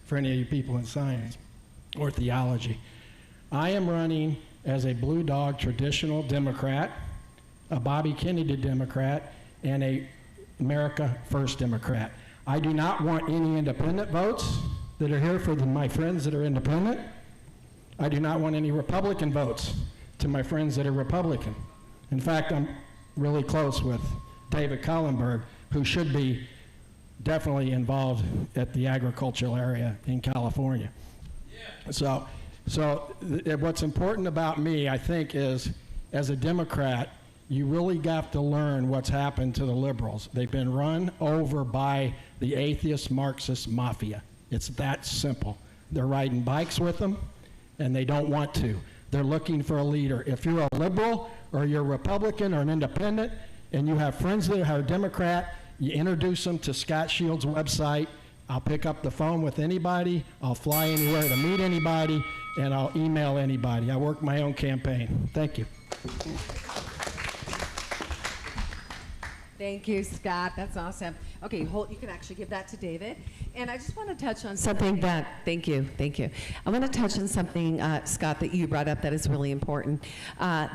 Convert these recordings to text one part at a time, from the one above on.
for any of you people in science or theology. I am running as a blue dog traditional Democrat, a Bobby Kennedy Democrat, and a America First Democrat. I do not want any independent votes that are here for my friends that are independent. I do not want any Republican votes to my friends that are Republican. In fact, I'm really close with David Kallenberg, who should be definitely involved at the agricultural area in California. Yeah. So what's important about me, I think, is as a Democrat, you really got to learn what's happened to the liberals. They've been run over by the atheist Marxist mafia. It's that simple. They're riding bikes with them, and they don't want to. They're looking for a leader. If you're a liberal or you're a Republican or an independent, and you have friends that are Democrat, you introduce them to Scott Shields' website. I'll pick up the phone with anybody. I'll fly anywhere to meet anybody, and I'll email anybody. I work my own campaign. Thank you. Thank you, Scott. That's awesome. Okay, you can actually give that to David. And I just want to touch on something that, thank you. I want to touch on something, Scott, that you brought up that is really important.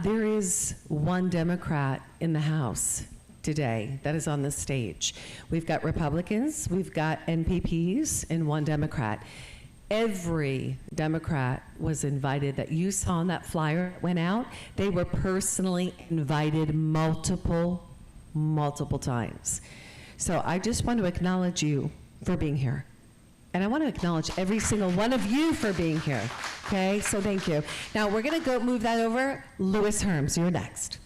There is one Democrat in the House today that is on the stage. We've got Republicans, we've got NPPs, and one Democrat. Every Democrat was invited that you saw on that flyer that went out. They were personally invited multiple times. So I just want to acknowledge you for being here. And I want to acknowledge every single one of you for being here. Okay, so thank you. Now we're going to go move that over. Louis Herms, you're next.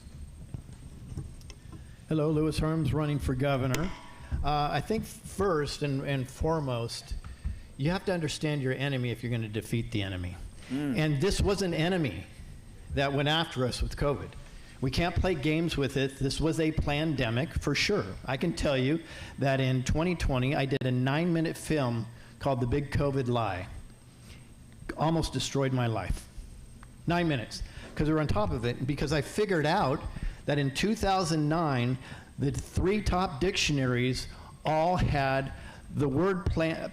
Hello, Louis Herms, running for governor. I think first and foremost, you have to understand your enemy if you're going to defeat the enemy. And this was an enemy that went after us with COVID. We can't play games with it. This was a plandemic for sure. I can tell you that in 2020, I did a 9-minute film called The Big COVID Lie. Almost destroyed my life. 9 minutes, because we were on top of it, because I figured out that in 2009, the 3 top dictionaries all had the word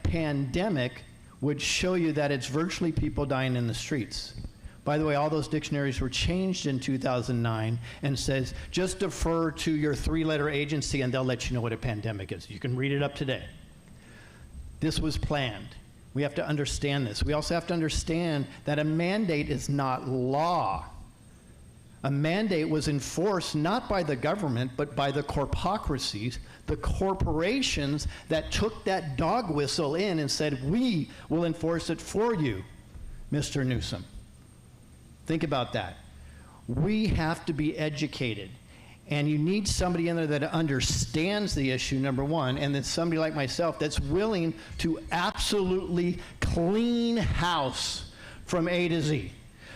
pandemic would show you that it's virtually people dying in the streets. By the way, all those dictionaries were changed in 2009 and says, just defer to your 3-letter agency and they'll let you know what a pandemic is. You can read it up today. This was planned. We have to understand this. We also have to understand that a mandate is not law. A mandate was enforced not by the government, but by the corpocracies, the corporations that took that dog whistle in and said, we will enforce it for you, Mr. Newsom. Think about that. We have to be educated. And you need somebody in there that understands the issue, number one, and then somebody like myself that's willing to absolutely clean house from A to Z.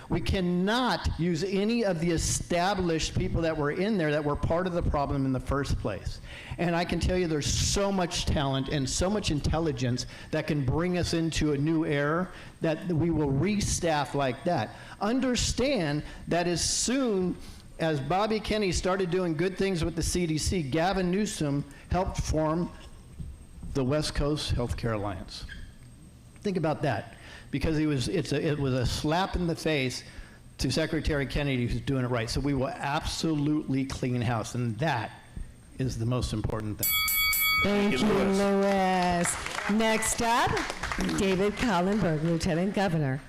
We cannot use any of the established people that were in there that were part of the problem in the first place. And I can tell you there's so much talent and so much intelligence that can bring us into a new era that we will restaff like that. Understand that as soon as Bobby Kennedy started doing good things with the CDC, Gavin Newsom helped form the West Coast Healthcare Alliance. Think about that. Because it was a slap in the face to Secretary Kennedy who's doing it right. So we will absolutely clean house, and that is the most important thing. Thank you, Louis. Next up, David Kallenberg, Lieutenant Governor.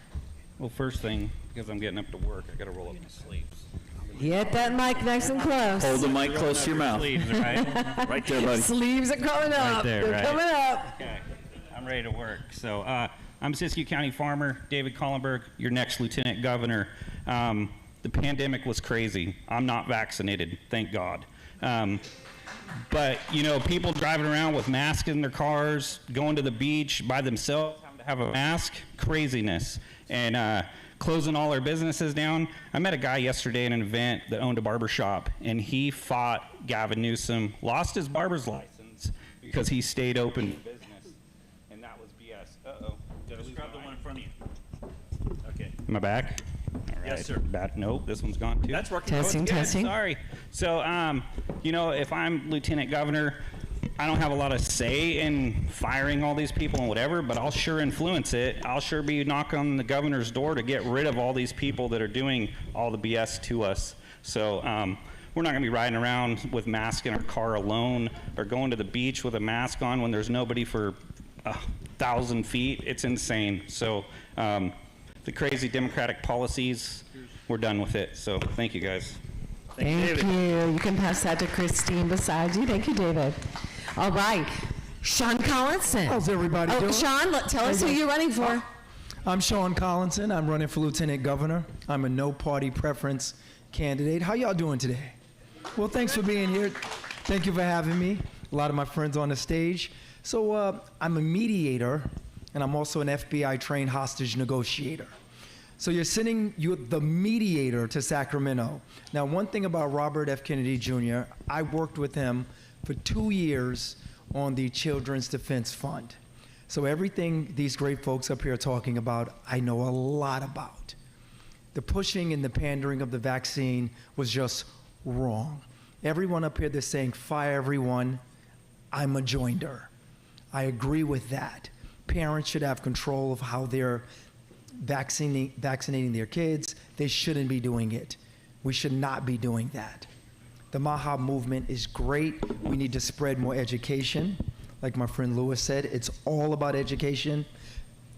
Well, first thing, because I'm getting up to work, I got to roll up my sleeves. Get that mic nice and close. Hold the mic close to your mouth. Sleeves, right? Right there, buddy. Sleeves are coming up. Right there, They're right. coming up. Okay, I'm ready to work. So I'm Siskiyou County farmer, David Kallenberg, your next Lieutenant Governor. The pandemic was crazy. I'm not vaccinated, thank God. But, you know, people driving around with masks in their cars, going to the beach by themselves, having to have a mask, craziness. And closing all their businesses down. I met a guy yesterday at an event that owned a barber shop, and he fought Gavin Newsom, lost his barber's license because he stayed open for business. And that was BS. Uh-oh. Did I lose grab the one in front of you? Okay. Am I back? All right. Yes, sir. Nope, this one's gone too. That's working. Testing, Good, testing. Sorry. So, you know, if I'm Lieutenant Governor, I don't have a lot of say in firing all these people and whatever, but I'll sure influence it. I'll sure be knocking on the governor's door to get rid of all these people that are doing all the BS to us. So we're not going to be riding around with masks in our car alone or going to the beach with a mask on when there's nobody for 1,000 feet. It's insane. So the crazy Democratic policies, we're done with it. So thank you, guys. Thank you. You can pass that to Christine beside you. Thank you, David. All right. Sean Collinson. How's everybody doing? Sean, tell us who you're running for. I'm Sean Collinson. I'm running for Lieutenant Governor. I'm a no-party preference candidate. How y'all doing today? Well, thanks for being here. Thank you for having me. A lot of my friends on the stage. So I'm a mediator, and I'm also an FBI-trained hostage negotiator. So you're the mediator to Sacramento. Now, one thing about Robert F. Kennedy Jr., I worked with him for 2 years on the Children's Defense Fund. So everything these great folks up here are talking about, I know a lot about. The pushing and the pandering of the vaccine was just wrong. Everyone up here that's saying, fire everyone, I'm a joinder. I agree with that. Parents should have control of how they're vaccinating their kids. They shouldn't be doing it. We should not be doing that. The MAHA movement is great. We need to spread more education. Like my friend Lewis said, it's all about education.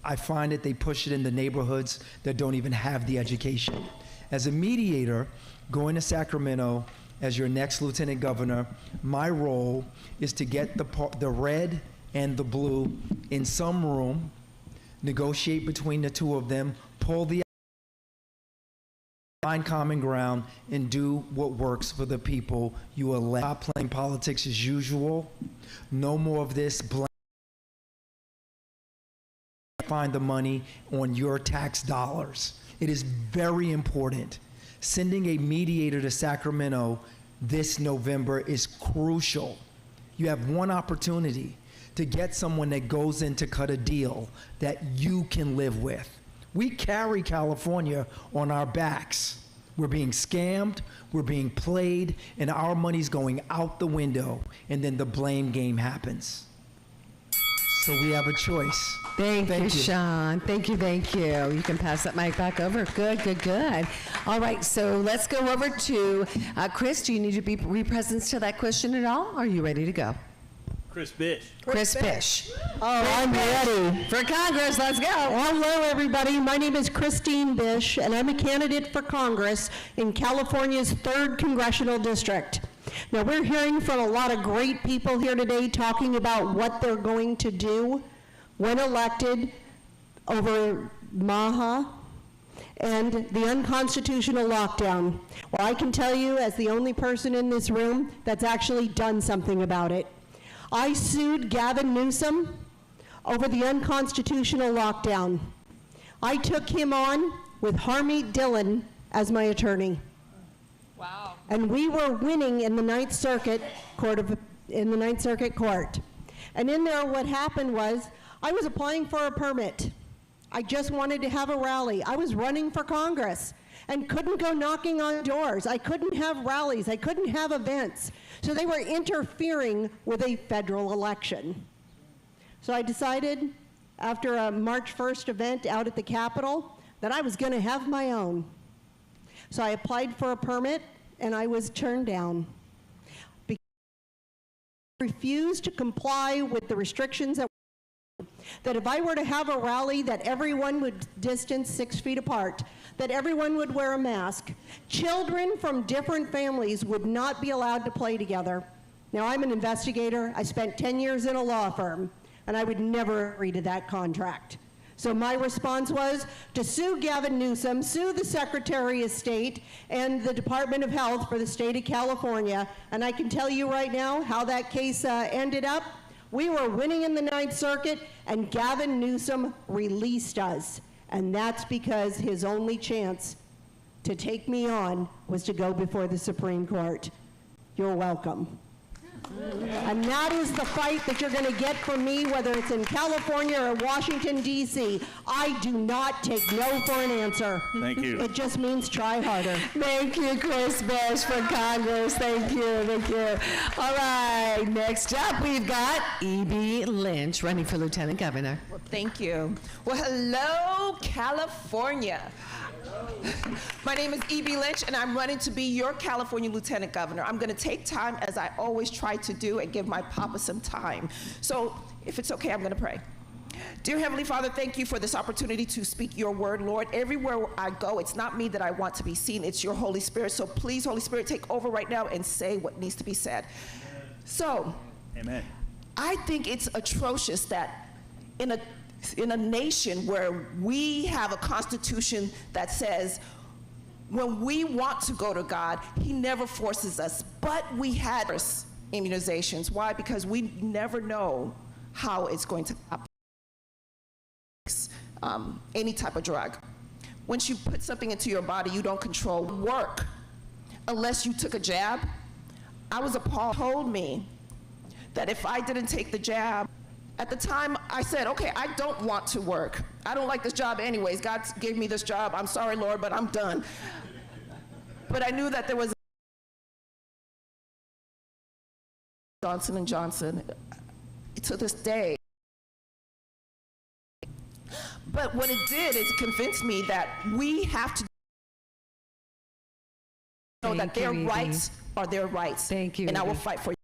I find that they push it in the neighborhoods that don't even have the education. As a mediator, going to Sacramento as your next lieutenant governor, my role is to get the red and the blue in some room, negotiate between the two of them, pull the find common ground, and do what works for the people you elect. Stop playing politics as usual. No more of this. Find the money on your tax dollars. It is very important. Sending a mediator to Sacramento this November is crucial. You have one opportunity to get someone that goes in to cut a deal that you can live with. We carry California on our backs. We're being scammed, we're being played, and our money's going out the window, and then the blame game happens. So we have a choice. Thank you, Sean. Thank you, thank you. You can pass that mic back over. Good, good, good. All right, so let's go over to Chris. Do you need to be present to that question at all? Are you ready to go? Chris Bish. Chris Bish. Oh, I'm ready. For Congress, let's go. Hello, everybody. My name is Christine Bish, and I'm a candidate for Congress in California's 3rd Congressional District. Now, we're hearing from a lot of great people here today talking about what they're going to do when elected over MAHA and the unconstitutional lockdown. Well, I can tell you, as the only person in this room that's actually done something about it. I sued Gavin Newsom over the unconstitutional lockdown. I took him on with Harmeet Dillon as my attorney. Wow. And we were winning in the Ninth Circuit Court. And in there, what happened was, I was applying for a permit. I just wanted to have a rally. I was running for Congress and couldn't go knocking on doors. I couldn't have rallies. I couldn't have events. So they were interfering with a federal election. So I decided, after a March 1st event out at the Capitol, that I was going to have my own. So I applied for a permit, and I was turned down. Because I refused to comply with the restrictions that if I were to have a rally, that everyone would distance 6 feet apart, that everyone would wear a mask. Children from different families would not be allowed to play together. Now, I'm an investigator. I spent 10 years in a law firm, and I would never agree to that contract. So my response was to sue Gavin Newsom, sue the Secretary of State and the Department of Health for the state of California, and I can tell you right now how that case ended up. We were winning in the Ninth Circuit, and Gavin Newsom released us. And that's because his only chance to take me on was to go before the Supreme Court. You're welcome. And that is the fight that you're going to get from me, whether it's in California or Washington, D.C. I do not take no for an answer. Thank you. It just means try harder. Thank you, Chris Bish for Congress. Thank you, thank you. All right, next up we've got E.B. Lynch running for Lieutenant Governor. Well, thank you. Well, hello, California. My name is E.B. Lynch, and I'm running to be your California Lieutenant Governor. I'm going to take time, as I always try to do, and give my papa some time. So, if it's okay, I'm going to pray. Dear Heavenly Father, thank you for this opportunity to speak your word, Lord. Everywhere I go, it's not me that I want to be seen, it's your Holy Spirit. So please, Holy Spirit, take over right now and say what needs to be said. So, Amen. I think it's atrocious that in a nation where we have a constitution that says when we want to go to God, he never forces us, but we had immunizations. Why? Because we never know how it's going to happen. Any type of drug. Once you put something into your body, you don't control work unless you took a jab. I was appalled. Told me that if I didn't take the jab, at the time I said, okay, I don't want to work. I don't like this job anyways. God gave me this job. I'm sorry, Lord, but I'm done. But I knew that there was Johnson & Johnson to this day. But what it did is convince me that we have to know that their rights are their rights. Thank you. And I will fight for you.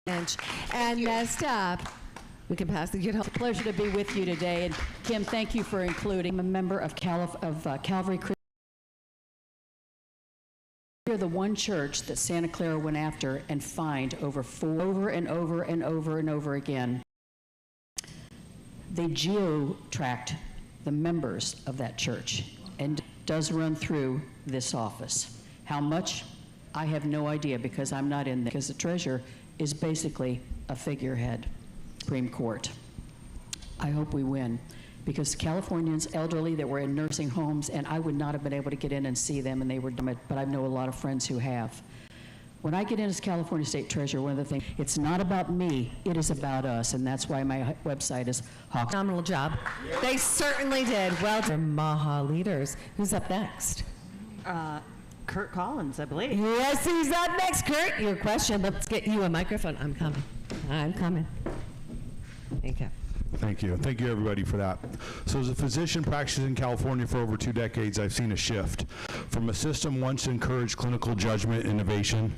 And next up, we can pass the good help. Pleasure to be with you today. And Kim, thank you for including. I'm a member of Calvary Christian. We're the one church that Santa Clara went after and fined over and over again. They geo-tracked the members of that church and does run through this office. How much? I have no idea because I'm not in there, because the treasurer is basically a figurehead, Supreme Court. I hope we win, because Californians, elderly that were in nursing homes, and I would not have been able to get in and see them, and they were dumb, but I know a lot of friends who have. When I get in as California State Treasurer, one of the things, it's not about me, it is about us, and that's why my website is Hawk. Phenomenal job. They certainly did. Well done, Maha leaders. Who's up next? Kurt Collins, I believe. Yes, who's up next, Kurt? Your question. Let's get you a microphone. I'm coming. I'm coming. Thank you. Thank you. Thank you, everybody, for that. So as a physician practicing in California for over 2 decades, I've seen a shift from a system once encouraged clinical judgment innovation,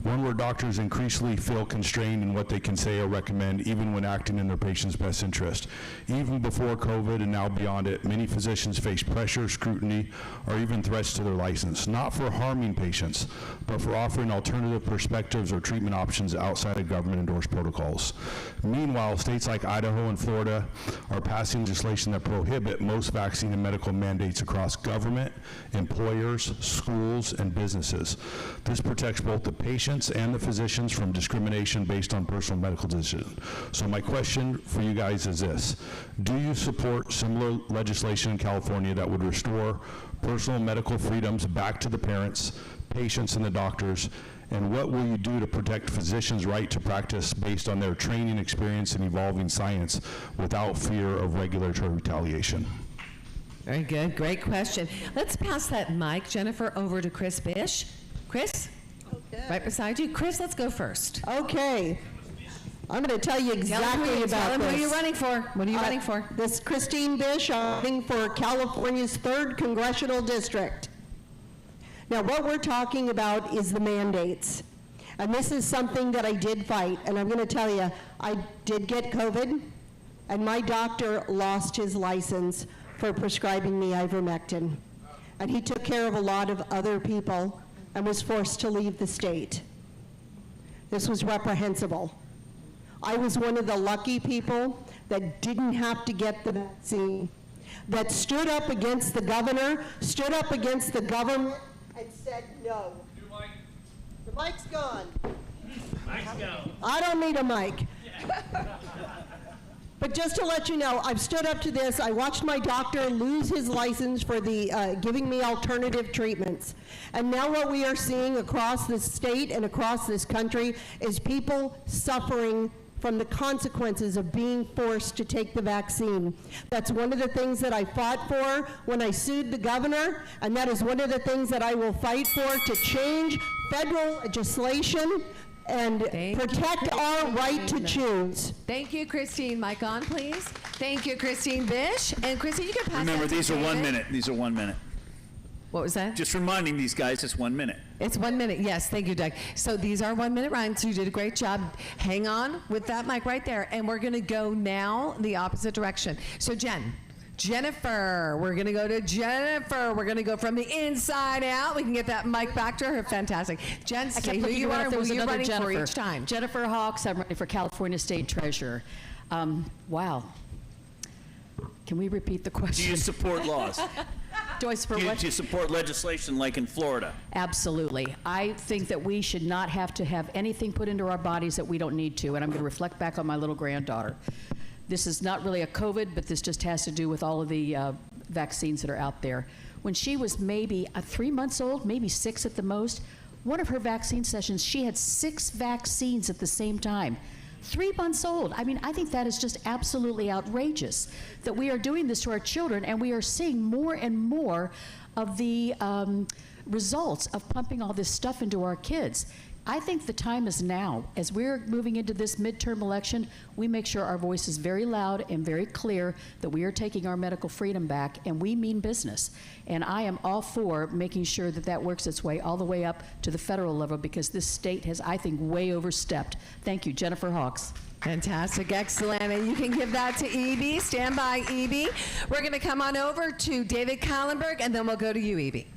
one where doctors increasingly feel constrained in what they can say or recommend, even when acting in their patient's best interest. Even before COVID and now beyond it, many physicians face pressure, scrutiny, or even threats to their license, not for harming patients, but for offering alternative perspectives or treatment options outside of government-endorsed protocols. Meanwhile, states like Idaho and Florida are passing legislation that prohibit most vaccine and medical mandates across government, employers, schools, and businesses. This protects both the patients and the physicians from discrimination based on personal medical decision. So my question for you guys is this: do you support similar legislation in California that would restore personal medical freedoms back to the parents, patients, and the doctors? And what will you do to protect physicians' right to practice based on their training, experience, and evolving science without fear of regulatory retaliation? Very good. Great question. Let's pass that mic, Jennifer, over to Chris Bish. Chris? Okay. Right beside you. Chris, let's go first. Okay. I'm going to tell you exactly about tell him this. who you're running for. What are you running for? This Christine Bish, I'm running for California's 3rd Congressional District. Now, what we're talking about is the mandates. And this is something that I did fight. And I'm going to tell you, I did get COVID, and my doctor lost his license for prescribing me ivermectin. And he took care of a lot of other people and was forced to leave the state. This was reprehensible. I was one of the lucky people that didn't have to get the vaccine, that stood up against the governor, stood up against the government, and said no. The mic's gone. Mic's gone. I don't need a mic. But just to let you know, I've stood up to this. I watched my doctor lose his license for the giving me alternative treatments. And now what we are seeing across this state and across this country is people suffering from the consequences of being forced to take the vaccine. That's one of the things that I fought for when I sued the governor, and that is one of the things that I will fight for, to change federal legislation and protect our right to choose. Thank you, Christine. Mic on, please. Thank you, Christine Bish. And Christine, you can pass Remember, that to these are 1 David. minute. These are 1 minute. What was that? Just reminding these guys it's 1 minute. It's 1 minute. Yes, thank you, Doug. So these are 1 minute rounds. You did a great job. Hang on with that mic right there. And we're going to go now the opposite direction. So Jennifer, we're going to go to Jennifer. We're going to go from the inside out. We can get that mic back to her. Fantastic. Jen, say who you are and who you're running for each time. Jennifer Hawks, I'm running for California State Treasurer. Wow. Can we repeat the question? Do you support laws? Do I support what? Do you support legislation like in Florida? Absolutely. I think that we should not have to have anything put into our bodies that we don't need to, and I'm going to reflect back on my little granddaughter. This is not really a COVID, but this just has to do with all of the vaccines that are out there. When she was maybe 3 months old, maybe 6 at the most, one of her vaccine sessions, she had 6 vaccines at the same time. 3 months old. I mean, I think that is just absolutely outrageous that we are doing this to our children, and we are seeing more and more of the results of pumping all this stuff into our kids. I think the time is now. As we're moving into this midterm election, we make sure our voice is very loud and very clear that we are taking our medical freedom back, and we mean business. And I am all for making sure that that works its way all the way up to the federal level, because this state has, I think, way overstepped. Thank you, Jennifer Hawks. Fantastic, excellent. And you can give that to E.B. Stand by, E.B. We're going to come on over to David Kallenberg, and then we'll go to you, E.B.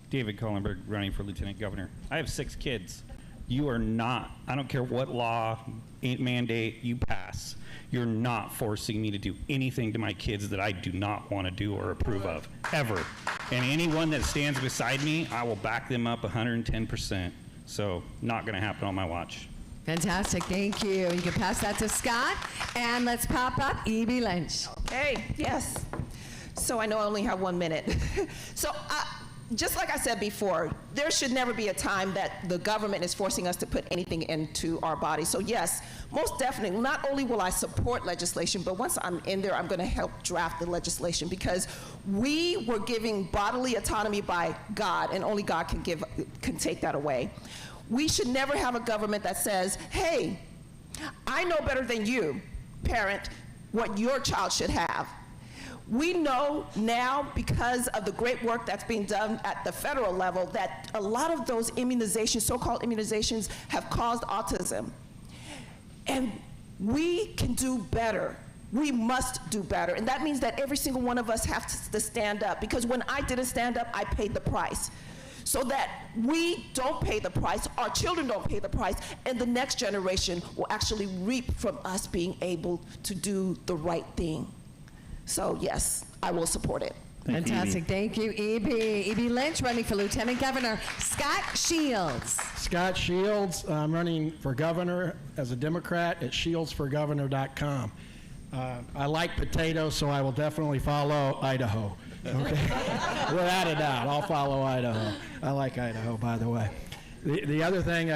David Kallenberg, running for Lieutenant Governor. I have 6 kids. You are not, I don't care what law, mandate you pass, you're not forcing me to do anything to my kids that I do not want to do or approve of, ever. And anyone that stands beside me, I will back them up 110%. So, not going to happen on my watch. Fantastic, thank you. You can pass that to Scott, and let's pop up E.B. Lynch. Okay, yes. So I know I only have 1 minute. So just like I said before, there should never be a time that the government is forcing us to put anything into our bodies. So yes, most definitely, not only will I support legislation, but once I'm in there, I'm going to help draft the legislation, because we were giving bodily autonomy by God, and only God can take that away. We should never have a government that says, hey, I know better than you, parent, what your child should have. We know now, because of the great work that's being done at the federal level, that a lot of those immunizations, so-called immunizations, have caused autism. And we can do better. We must do better. And that means that every single one of us has to stand up, because when I didn't stand up, I paid the price. So that we don't pay the price, our children don't pay the price, and the next generation will actually reap from us being able to do the right thing. So yes, I will support it. Fantastic, thank you, E.B. E.B. Lynch, running for Lieutenant Governor. Scott Shields. Scott Shields, I'm running for governor as a Democrat at shieldsforgovernor.com. I like potatoes, so I will definitely follow Idaho. Okay, without a doubt, I'll follow Idaho. I like Idaho, by the way. The other thing,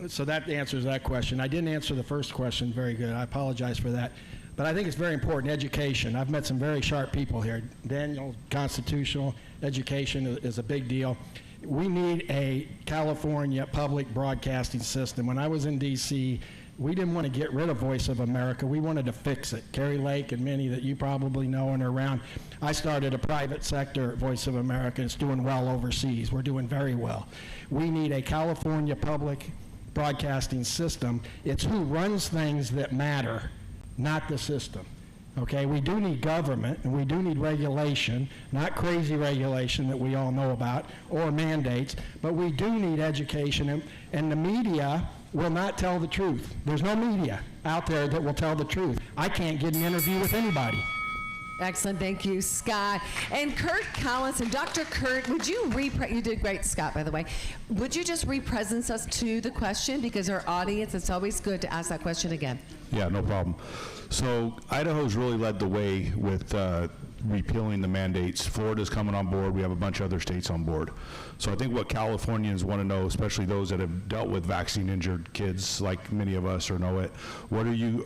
so that answers that question. I didn't answer the first question very good. I apologize for that. But I think it's very important, education. I've met some very sharp people here. Daniel, constitutional education is a big deal. We need a California public broadcasting system. When I was in D.C., we didn't want to get rid of Voice of America. We wanted to fix it. Carrie Lake and many that you probably know and are around. I started a private sector Voice of America. It's doing well overseas. We're doing very well. We need a California public broadcasting system. It's who runs things that matter, not the system. Okay, we do need government, and we do need regulation, not crazy regulation that we all know about, or mandates, but we do need education, and the media will not tell the truth. There's no media out there that will tell the truth. I can't get an interview with anybody. Excellent, thank you, Scott. And Kurt Collins, and Dr. Kurt, would you you did great, Scott, by the way. Would you just represent us to the question? Because our audience, it's always good to ask that question again. Yeah, no problem. So Idaho's really led the way with repealing the mandates. Florida's coming on board. We have a bunch of other states on board. So I think what Californians want to know, especially those that have dealt with vaccine-injured kids, like many of us or know it,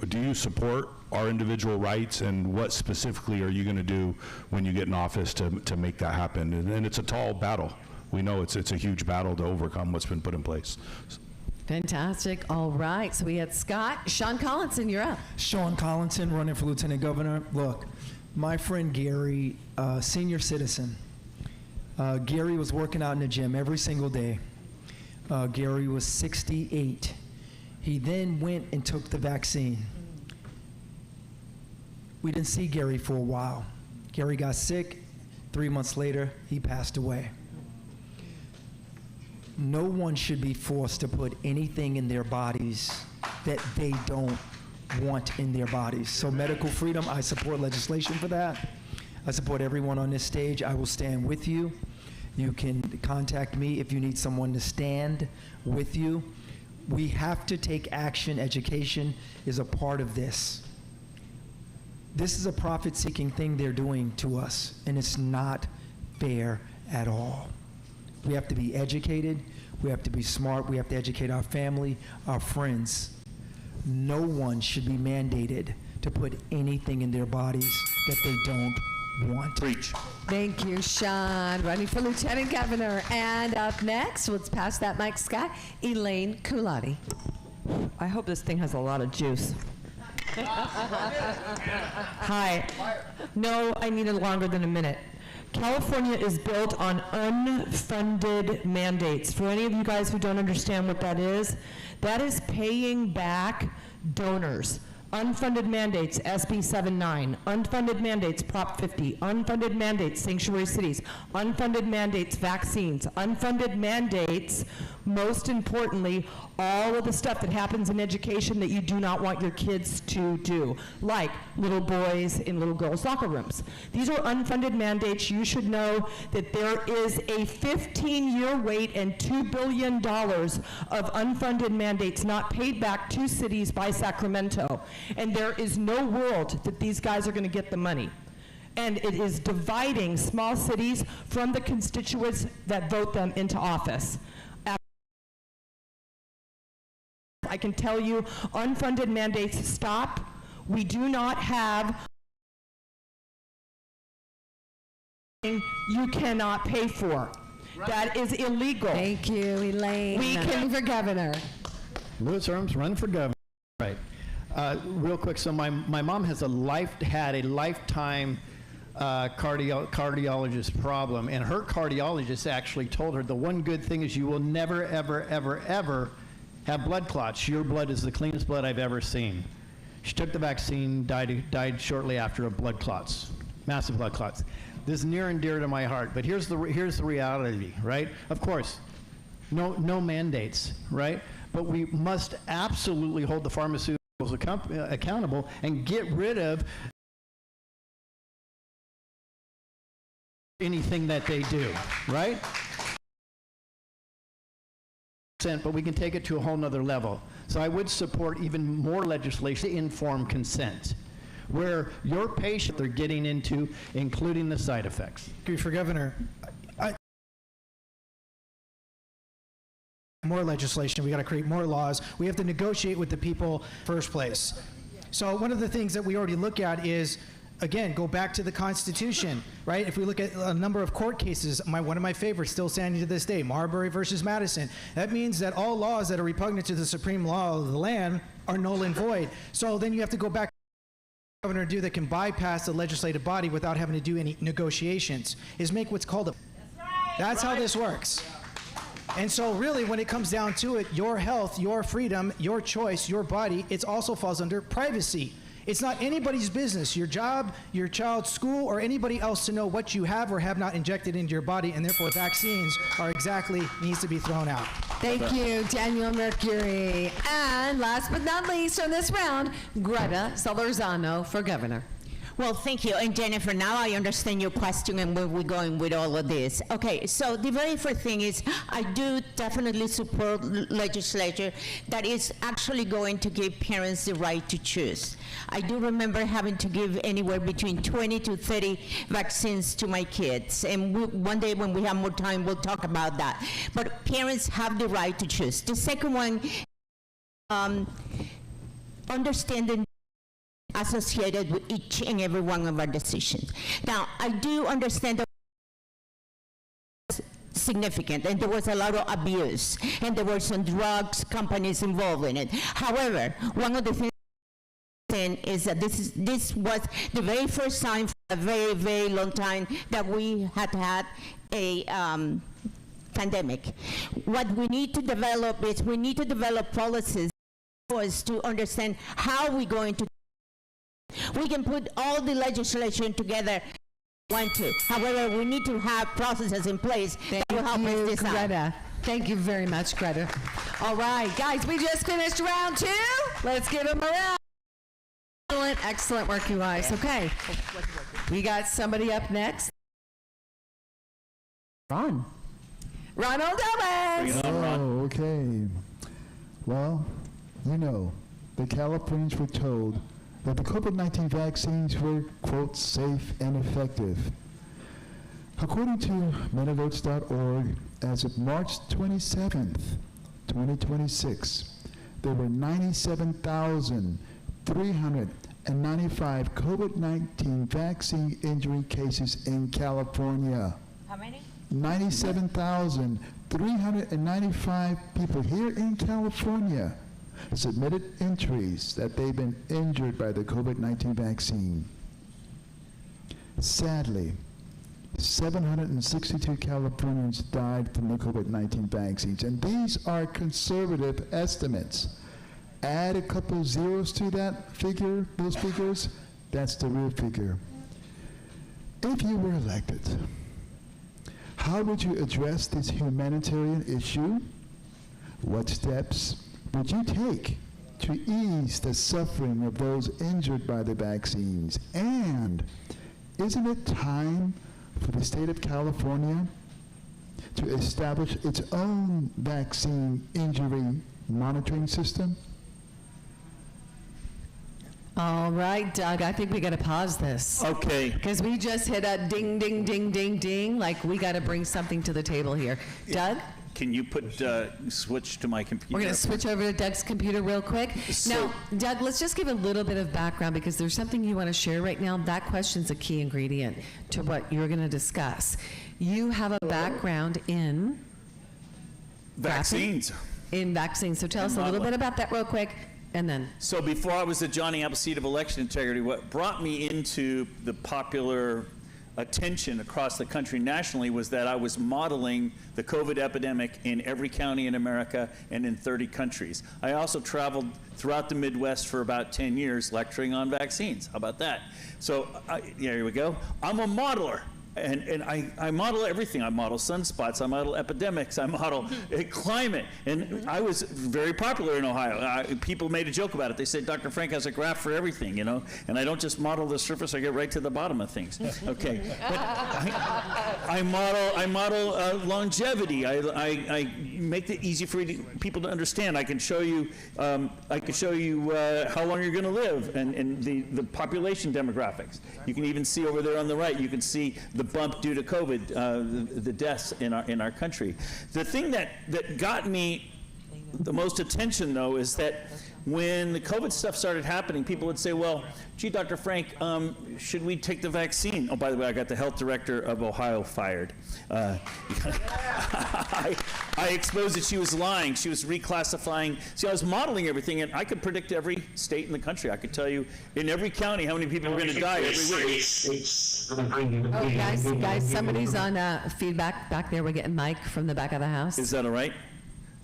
do you support our individual rights, and what specifically are you going to do when you get in office to make that happen? And it's a tall battle. We know it's a huge battle to overcome what's been put in place. Fantastic. All right. So we had Scott. Sean Collinson, you're up. Sean Collinson, running for Lieutenant Governor. Look, my friend Gary, senior citizen, Gary was working out in the gym every single day. Gary was 68. He then went and took the vaccine. We didn't see Gary for a while. Gary got sick. 3 months later, he passed away. No one should be forced to put anything in their bodies that they don't want in their bodies. So medical freedom, I support legislation for that. I support everyone on this stage. I will stand with you. You can contact me if you need someone to stand with you. We have to take action. Education is a part of this. This is a profit-seeking thing they're doing to us, and it's not fair at all. We have to be educated. We have to be smart. We have to educate our family, our friends. No one should be mandated to put anything in their bodies that they don't want. Preach. Thank you, Sean. Running for Lieutenant Governor. And up next, let's pass that mic, Scott, Elaine Kulati. I hope this thing has a lot of juice. Hi. No, I needed longer than a minute. California is built on unfunded mandates. For any of you guys who don't understand what that is paying back donors. Unfunded mandates, SB 79, unfunded mandates, Prop 50, unfunded mandates, sanctuary cities, unfunded mandates, vaccines, unfunded mandates, most importantly, all of the stuff that happens in education that you do not want your kids to do, like little boys in little girls' locker rooms. These are unfunded mandates. You should know that there is a 15-year wait and $2 billion of unfunded mandates not paid back to cities by Sacramento. And there is no world that these guys are going to get the money. And it is dividing small cities from the constituents that vote them into office. I can tell you, unfunded mandates stop. We do not have you cannot pay for. That is illegal. Thank you, Elaine. We can for governor. Louis Arms, run for governor. Right. Real quick, so my mom has had a lifetime cardiologist problem, and her cardiologist actually told her the one good thing is you will never, ever, ever, ever have blood clots. Your blood is the cleanest blood I've ever seen. She took the vaccine, died shortly after of blood clots, massive blood clots. This is near and dear to my heart, but here's the reality, right? Of course, no mandates, right? But we must absolutely hold the pharmaceuticals accountable and get rid of anything that they do, right? But we can take it to a whole nother level. So I would support even more legislation to inform consent, where your patient they're getting into, including the side effects. For Governor, more legislation. We got to create more laws. We have to negotiate with the people first place. So one of the things that we already look at is, again, go back to the Constitution, right? If we look at a number of court cases, one of my favorites still standing to this day, Marbury versus Madison. That means that all laws that are repugnant to the supreme law of the land are null and void. So then you have to go back to what the governor do that can bypass the legislative body without having to do any negotiations, is make what's called a... That's how this works. And so really, when it comes down to it, your health, your freedom, your choice, your body, it also falls under privacy. It's not anybody's business, your job, your child's school, or anybody else to know what you have or have not injected into your body, and therefore vaccines needs to be thrown out. Thank you, Daniel Mercury. And last but not least on this round, Greta Solorzano for governor. Well, thank you. And Jennifer, now I understand your question and where we're going with all of this. Okay, so the very first thing is I do definitely support legislation that is actually going to give parents the right to choose. I do remember having to give anywhere between 20 to 30 vaccines to my kids. And one day when we have more time, we'll talk about that. But parents have the right to choose. The second one, understanding associated with each and every one of our decisions. Now, I do understand that significant, and there was a lot of abuse, and there were some drugs companies involved in it. However, one of the things is that this was the very first time for a very, very long time that we had a pandemic. What we need to develop is we need to develop policies for us to understand how we're going to. We can put all the legislation together want to. However, we need to have processes in place that will help us decide. Greta. Thank you very much, Greta. All right, guys, we just finished round 2. Let's give them a round. Excellent, excellent work, you guys. Okay, we got somebody up next. Ronald Owens. Oh, okay. Well, you know, the Californians were told that the COVID-19 vaccines were, quote, safe and effective. According to MetaVotes.org, as of March 27th, 2026, there were 97,395 COVID-19 vaccine injury cases in California. How many? 97,395 people here in California submitted entries that they've been injured by the COVID-19 vaccine. Sadly, 762 Californians died from the COVID-19 vaccines, and these are conservative estimates. Add a couple zeros to that figure, those figures, that's the real figure. If you were elected, how would you address this humanitarian issue? What steps would you take to ease the suffering of those injured by the vaccines? And isn't it time for the state of California to establish its own vaccine injury monitoring system? All right, Doug, I think we got to pause this. Okay. Because we just hit a ding, ding, ding, ding, ding. Like, we got to bring something to the table here. Doug? Can you switch to my computer? We're going to switch over to Doug's computer real quick. Now, Doug, let's just give a little bit of background because there's something you want to share right now. That question's a key ingredient to what you're going to discuss. You have a background in vaccines. In vaccines. So tell us a little bit about that real quick. And then. So before I was the Johnny Appleseed of election integrity, what brought me into the popular attention across the country nationally was that I was modeling the COVID epidemic in every county in America and in 30 countries. I also traveled throughout the Midwest for about 10 years lecturing on vaccines. How about that? So here we go. I'm a modeler. And I model everything. I model sunspots, I model epidemics, I model climate. And I was very popular in Ohio. People made a joke about it. They said, Dr. Frank has a graph for everything, you know? And I don't just model the surface, I get right to the bottom of things. Okay. But I model longevity. I make it easy for people to understand. I can show you how long you're going to live and the population demographics. You can even see over there on the right, you can see the bump due to COVID, the deaths in our country. The thing that got me the most attention, though, is that when the COVID stuff started happening, people would say, well, gee, Dr. Frank, should we take the vaccine? Oh, by the way, I got the health director of Ohio fired. I exposed that she was lying. She was reclassifying. See, I was modeling everything, and I could predict every state in the country. I could tell you in every county how many people were going to die every week. Oh, guys, somebody's on feedback back there. We're getting Mike from the back of the house. Is that all right?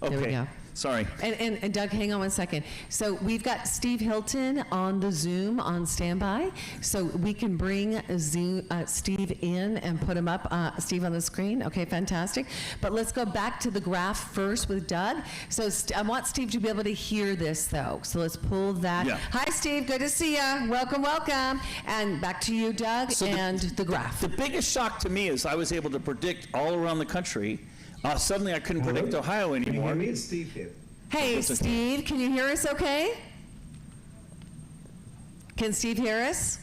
Okay. There we go. Sorry. And Doug, hang on one second. So we've got Steve Hilton on the Zoom on standby, so we can bring Steve in and put him up, Steve on the screen. Okay, fantastic. But let's go back to the graph first with Doug. So I want Steve to be able to hear this though. So let's pull that. Yeah. Hi, Steve. Good to see you. Welcome, welcome. And back to you, Doug, so and the graph. The biggest shock to me is I was able to predict all around the country. Suddenly I couldn't predict Ohio anymore. Can you hear me? It's Steve here. Hey, Steve, can you hear us okay? Can Steve hear us?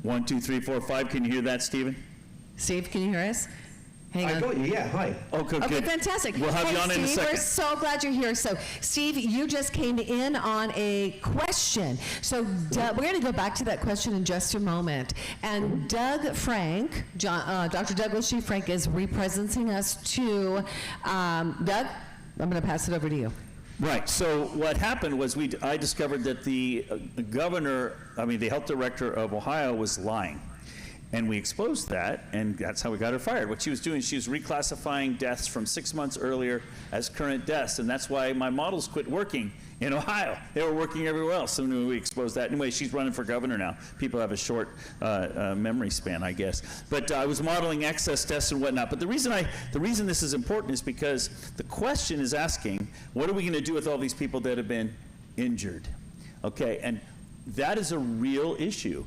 1, 2, 3, 4, 5. Can you hear that, Stephen? Steve, can you hear us? Hang on. I got you, yeah, hi. Okay, okay, good. Fantastic. We'll have you on Steve, in a second. We're so glad you're here. So, Steve, you just came in on a question. So, we're going to go back to that question in just a moment. And Doug Frank, Dr. Douglas G. Frank is representing us to, Doug, I'm going to pass it over to you. Right. So what happened was I discovered that the the health director of Ohio was lying. And we exposed that, and that's how we got her fired. What she was doing, she was reclassifying deaths from 6 months earlier as current deaths, and that's why my models quit working in Ohio. They were working everywhere else, so we exposed that. Anyway, she's running for governor now. People have a short memory span, I guess. But I was modeling excess deaths and whatnot. But the reason this is important is because the question is asking, what are we going to do with all these people that have been injured? Okay, and that is a real issue.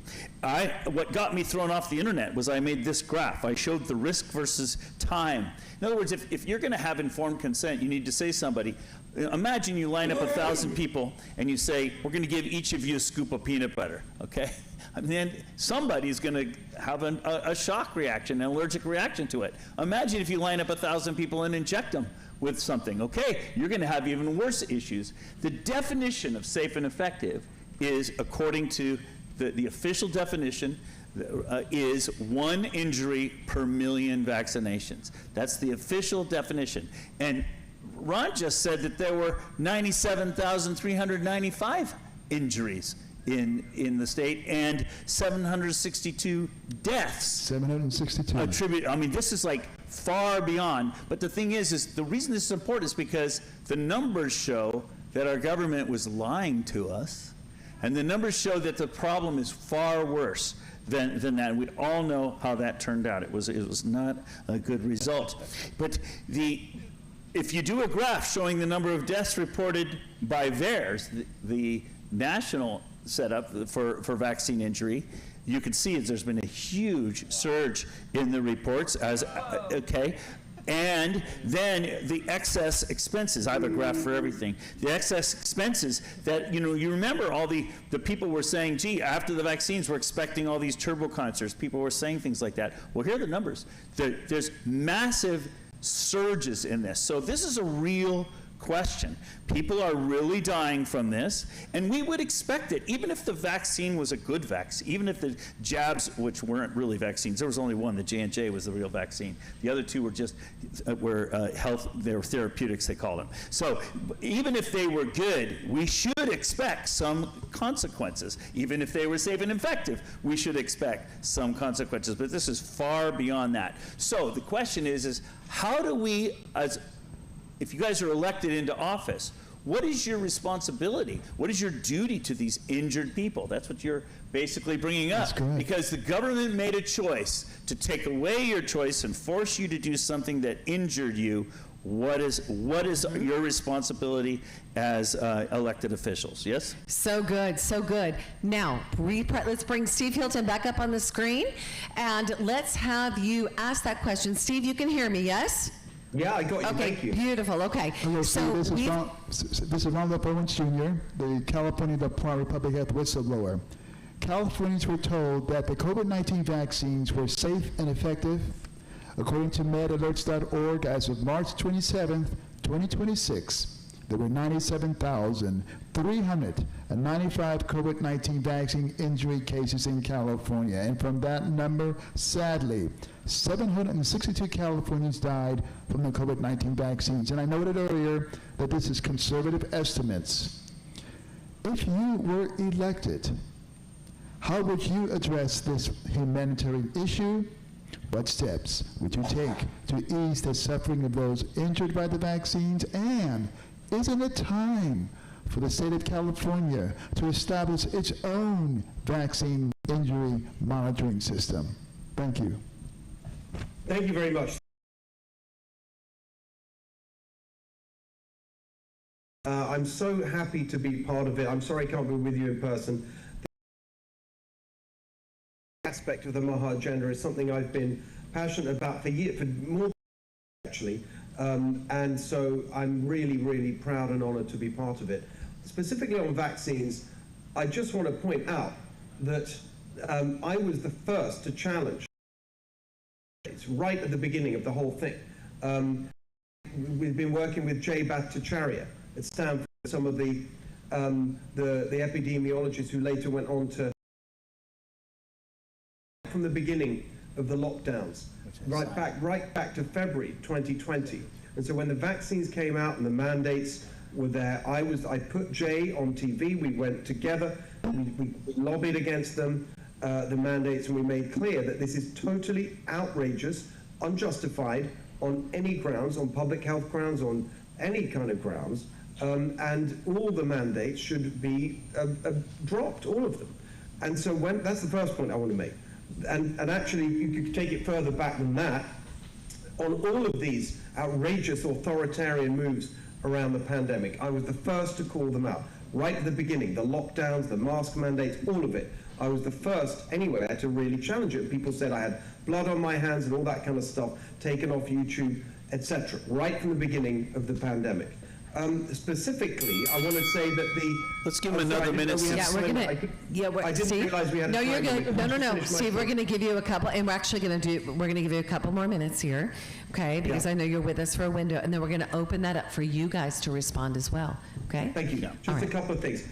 What got me thrown off the internet was I made this graph. I showed the risk versus time. In other words, if you're going to have informed consent, you need to say somebody, imagine you line up 1,000 people and you say, we're going to give each of you a scoop of peanut butter, okay? And then somebody's going to have a shock reaction, an allergic reaction to it. Imagine if you line up 1,000 people and inject them with something, okay? You're going to have even worse issues. The definition of safe and effective is, according to the official definition, is 1 injury per million vaccinations. That's the official definition. And Ron just said that there were 97,395 injuries in the state and 762 deaths. 762. I mean, this is like far beyond. But the thing is the reason this is important is because the numbers show that our government was lying to us. And the numbers show that the problem is far worse than that. We all know how that turned out. It was not a good result. But if you do a graph showing the number of deaths reported by VAERS, the national setup for vaccine injury, you can see there's been a huge surge in the reports and then the excess expenses. I have a graph for everything. The excess expenses that, you remember all the people were saying, gee, after the vaccines, we're expecting all these turbo concerts. People were saying things like that. Well, here are the numbers. There's massive surges in this. So this is a real question. People are really dying from this, and we would expect it, even if the vaccine was a good vaccine, even if the jabs, which weren't really vaccines, there was only one, the J&J was the real vaccine. The other two were just, they were therapeutics, they call them. So even if they were good, we should expect some consequences. Even if they were safe and effective, we should expect some consequences, but this is far beyond that. So the question is how do we, if you guys are elected into office, what is your responsibility? What is your duty to these injured people? That's what you're basically bringing up. Because the government made a choice to take away your choice and force you to do something that injured you. What is your responsibility as elected officials? Yes? So good, so good. Now, let's bring Steve Hilton back up on the screen, and let's have you ask that question. Steve, you can hear me, yes? Yeah, I got you. Okay, Thank you. beautiful. Okay. Hello, Steve. This is Ronald Owens Jr., the California Department of Public Health whistleblower. Californians were told that the COVID-19 vaccines were safe and effective. According to medalerts.org, as of March 27th, 2026, there were 97,395 COVID-19 vaccine injury cases in California. And from that number, sadly, 762 Californians died from the COVID-19 vaccines. And I noted earlier that this is conservative estimates. If you were elected, how would you address this humanitarian issue? What steps would you take to ease the suffering of those injured by the vaccines? And isn't it time for the state of California to establish its own vaccine injury monitoring system? Thank you. Thank you very much. I'm so happy to be part of it. I'm sorry I can't be with you in person. The aspect of the Maha agenda is something I've been passionate about for years, for more actually, and so I'm really, really proud and honored to be part of it. Specifically on vaccines, I just want to point out that I was the first to challenge right at the beginning of the whole thing. We've been working with JDATA at Stanford, some of the epidemiologists who later went on to, from the beginning of the lockdowns, right back to February 2020. And so when the vaccines came out and the mandates were there, I put Jay on TV. We went together, we lobbied against them, the mandates, and we made clear that this is totally outrageous, unjustified on any grounds, on public health grounds, on any kind of grounds, and all the mandates should be dropped, all of them. And so that's the first point I want to make. And actually, you could take it further back than that. On all of these outrageous authoritarian moves around the pandemic, I was the first to call them out. Right at the beginning, the lockdowns, the mask mandates, all of it. I was the first anywhere to really challenge it. People said I had blood on my hands and all that kind of stuff taken off YouTube, etc. Right from the beginning of the pandemic. Specifically, I want to say that the... Let's give him another minute. Yeah, we're going to... I didn't realize we had no, you're good. No. Steve, we're going to give you a couple, and we're actually going to do... We're going to give you a couple more minutes here, okay? Because I know you're with us for a window, and then we're going to open that up for you guys to respond as well, okay? Thank you. Just a couple of things.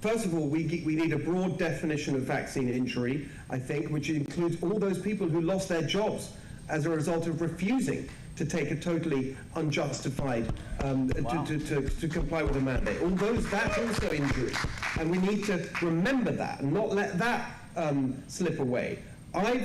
First of all, we need a broad definition of vaccine injury, I think, which includes all those people who lost their jobs as a result of refusing to take a totally unjustified, to comply with a mandate. All those, that's also injury. And we need to remember that and not let that slip away. I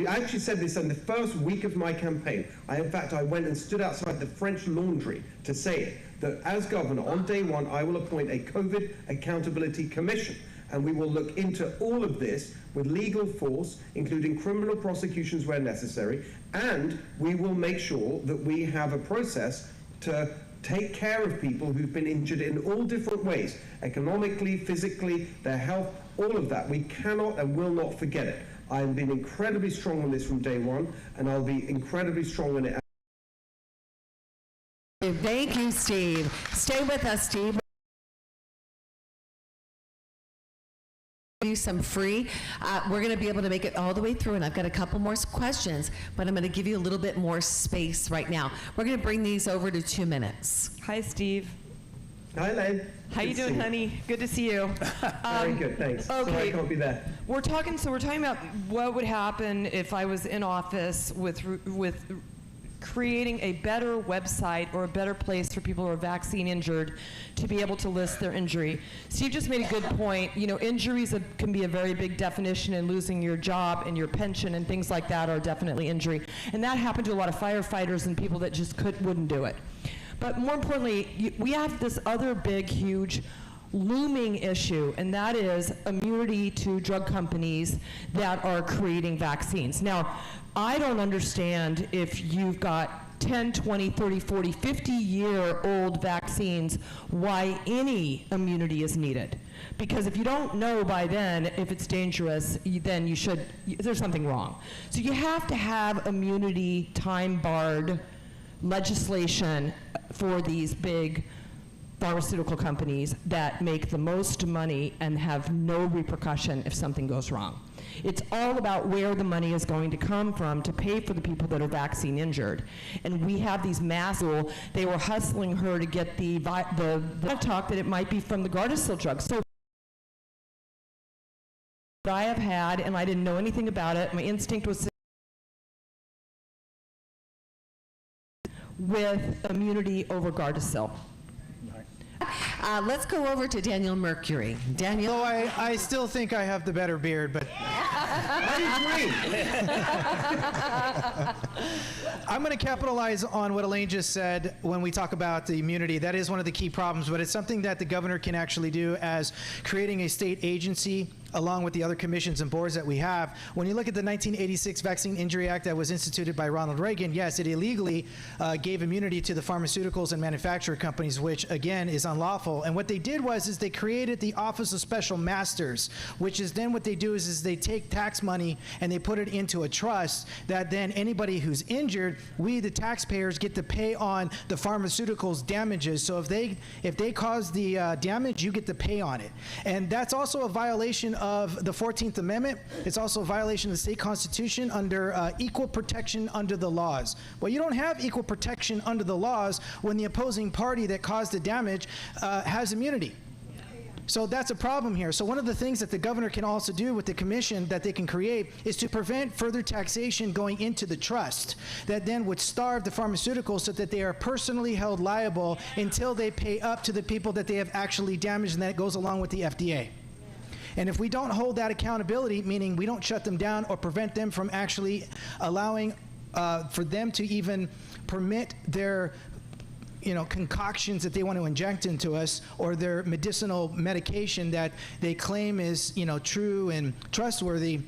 actually said this in the first week of my campaign. In fact, I went and stood outside the French Laundry to say it, that as governor, on day one, I will appoint a COVID Accountability Commission. And we will look into all of this with legal force, including criminal prosecutions where necessary, and we will make sure that we have a process to take care of people who've been injured in all different ways, economically, physically, their health, all of that. We cannot and will not forget it. I've been incredibly strong on this from day one, and I'll be incredibly strong on it. Thank you, Steve. Stay with us, Steve. You some free. We're going to be able to make it all the way through, and I've got a couple more questions, but I'm going to give you a little bit more space right now. We're going to bring these over to 2 minutes. Hi, Steve. Hi, Len. How you doing, honey? Good to see you. Very good, thanks. Okay. Sorry I can't be there. We're talking about what would happen if I was in office with creating a better website or a better place for people who are vaccine injured to be able to list their injury. Steve just made a good point. You know, injuries can be a very big definition, and losing your job and your pension and things like that are definitely injury. And that happened to a lot of firefighters and people that just wouldn't do it. But more importantly, we have this other big, huge looming issue, and that is immunity to drug companies that are creating vaccines. Now, I don't understand if you've got 10, 20, 30, 40, 50-year-old vaccines, why any immunity is needed. Because if you don't know by then if it's dangerous, then there's something wrong. So you have to have immunity time-barred legislation for these big pharmaceutical companies that make the most money and have no repercussion if something goes wrong. It's all about where the money is going to come from to pay for the people that are vaccine injured. And we have these they were hustling her to get the talk that it might be from the Gardasil drug. So I have had, and I didn't know anything about it, my instinct was with immunity over Gardasil. Let's go over to Daniel Mercury. Daniel? Though I still think I have the better beard, but I'm going to capitalize on what Elaine just said when we talk about the immunity. That is one of the key problems, but it's something that the governor can actually do as creating a state agency along with the other commissions and boards that we have. When you look at the 1986 Vaccine Injury Act that was instituted by Ronald Reagan, yes, it illegally gave immunity to the pharmaceuticals and manufacturer companies, which again is unlawful. And what they did is they created the Office of Special Masters, which is then what they do is they take tax money and they put it into a trust that then anybody who's injured, we the taxpayers get to pay on the pharmaceuticals damages. So if they cause the damage, you get to pay on it. And that's also a violation of the 14th Amendment. It's also a violation of the state constitution under equal protection under the laws. Well, you don't have equal protection under the laws when the opposing party that caused the damage has immunity. So that's a problem here. So one of the things that the governor can also do with the commission that they can create is to prevent further taxation going into the trust that then would starve the pharmaceuticals so that they are personally held liable until they pay up to the people that they have actually damaged, and that goes along with the FDA. And if we don't hold that accountability, meaning we don't shut them down or prevent them from actually allowing for them to even permit their concoctions that they want to inject into us, or their medicinal medication that they claim is, true and trustworthy,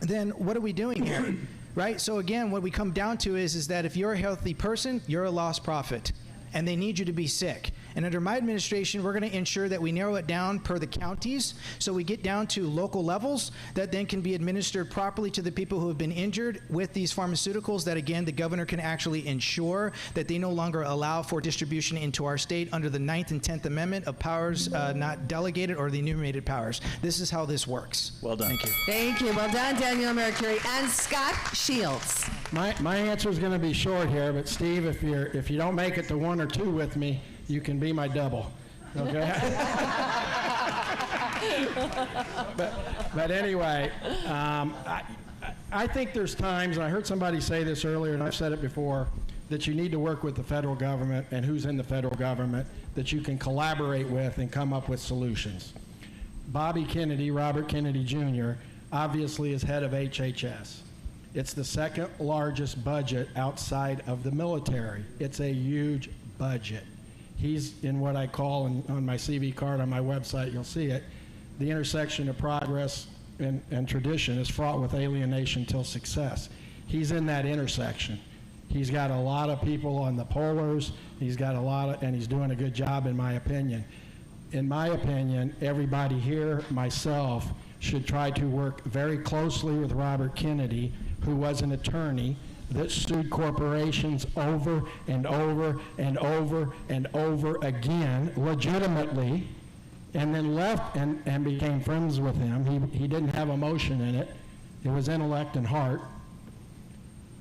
then what are we doing here? Right? So again, what we come down to is that if you're a healthy person, you're a lost profit, and they need you to be sick. And under my administration, we're going to ensure that we narrow it down per the counties, so we get down to local levels that then can be administered properly to the people who have been injured with these pharmaceuticals, that again, the governor can actually ensure that they no longer allow for distribution into our state under the 9th and 10th Amendment of powers not delegated or the enumerated powers. This is how this works. Well done. Thank you. Thank you. Well done, Daniel Mercury. And Scott Shields. My answer is going to be short here, but Steve, if you don't make it to 1 or 2 with me, you can be my double, okay? but anyway, I think there's times, and I heard somebody say this earlier, and I've said it before, that you need to work with the federal government and who's in the federal government that you can collaborate with and come up with solutions. Bobby Kennedy, Robert Kennedy Jr., obviously is head of HHS. It's the second largest budget outside of the military. It's a huge budget. He's in what I call, on my CV card on my website, you'll see it, the intersection of progress and tradition is fraught with alienation till success. He's in that intersection. He's got a lot of people on the pollers. He's got and he's doing a good job, in my opinion. In my opinion, everybody here, myself, should try to work very closely with Robert Kennedy, who was an attorney that sued corporations over and over and over and over again, legitimately, and then left and became friends with him. He didn't have emotion in it. It was intellect and heart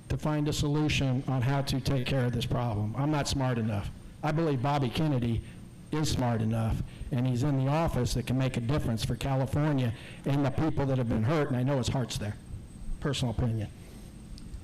to find a solution on how to take care of this problem. I'm not smart enough. I believe Bobby Kennedy is smart enough, and he's in the office that can make a difference for California and the people that have been hurt, and I know his heart's there. Personal opinion.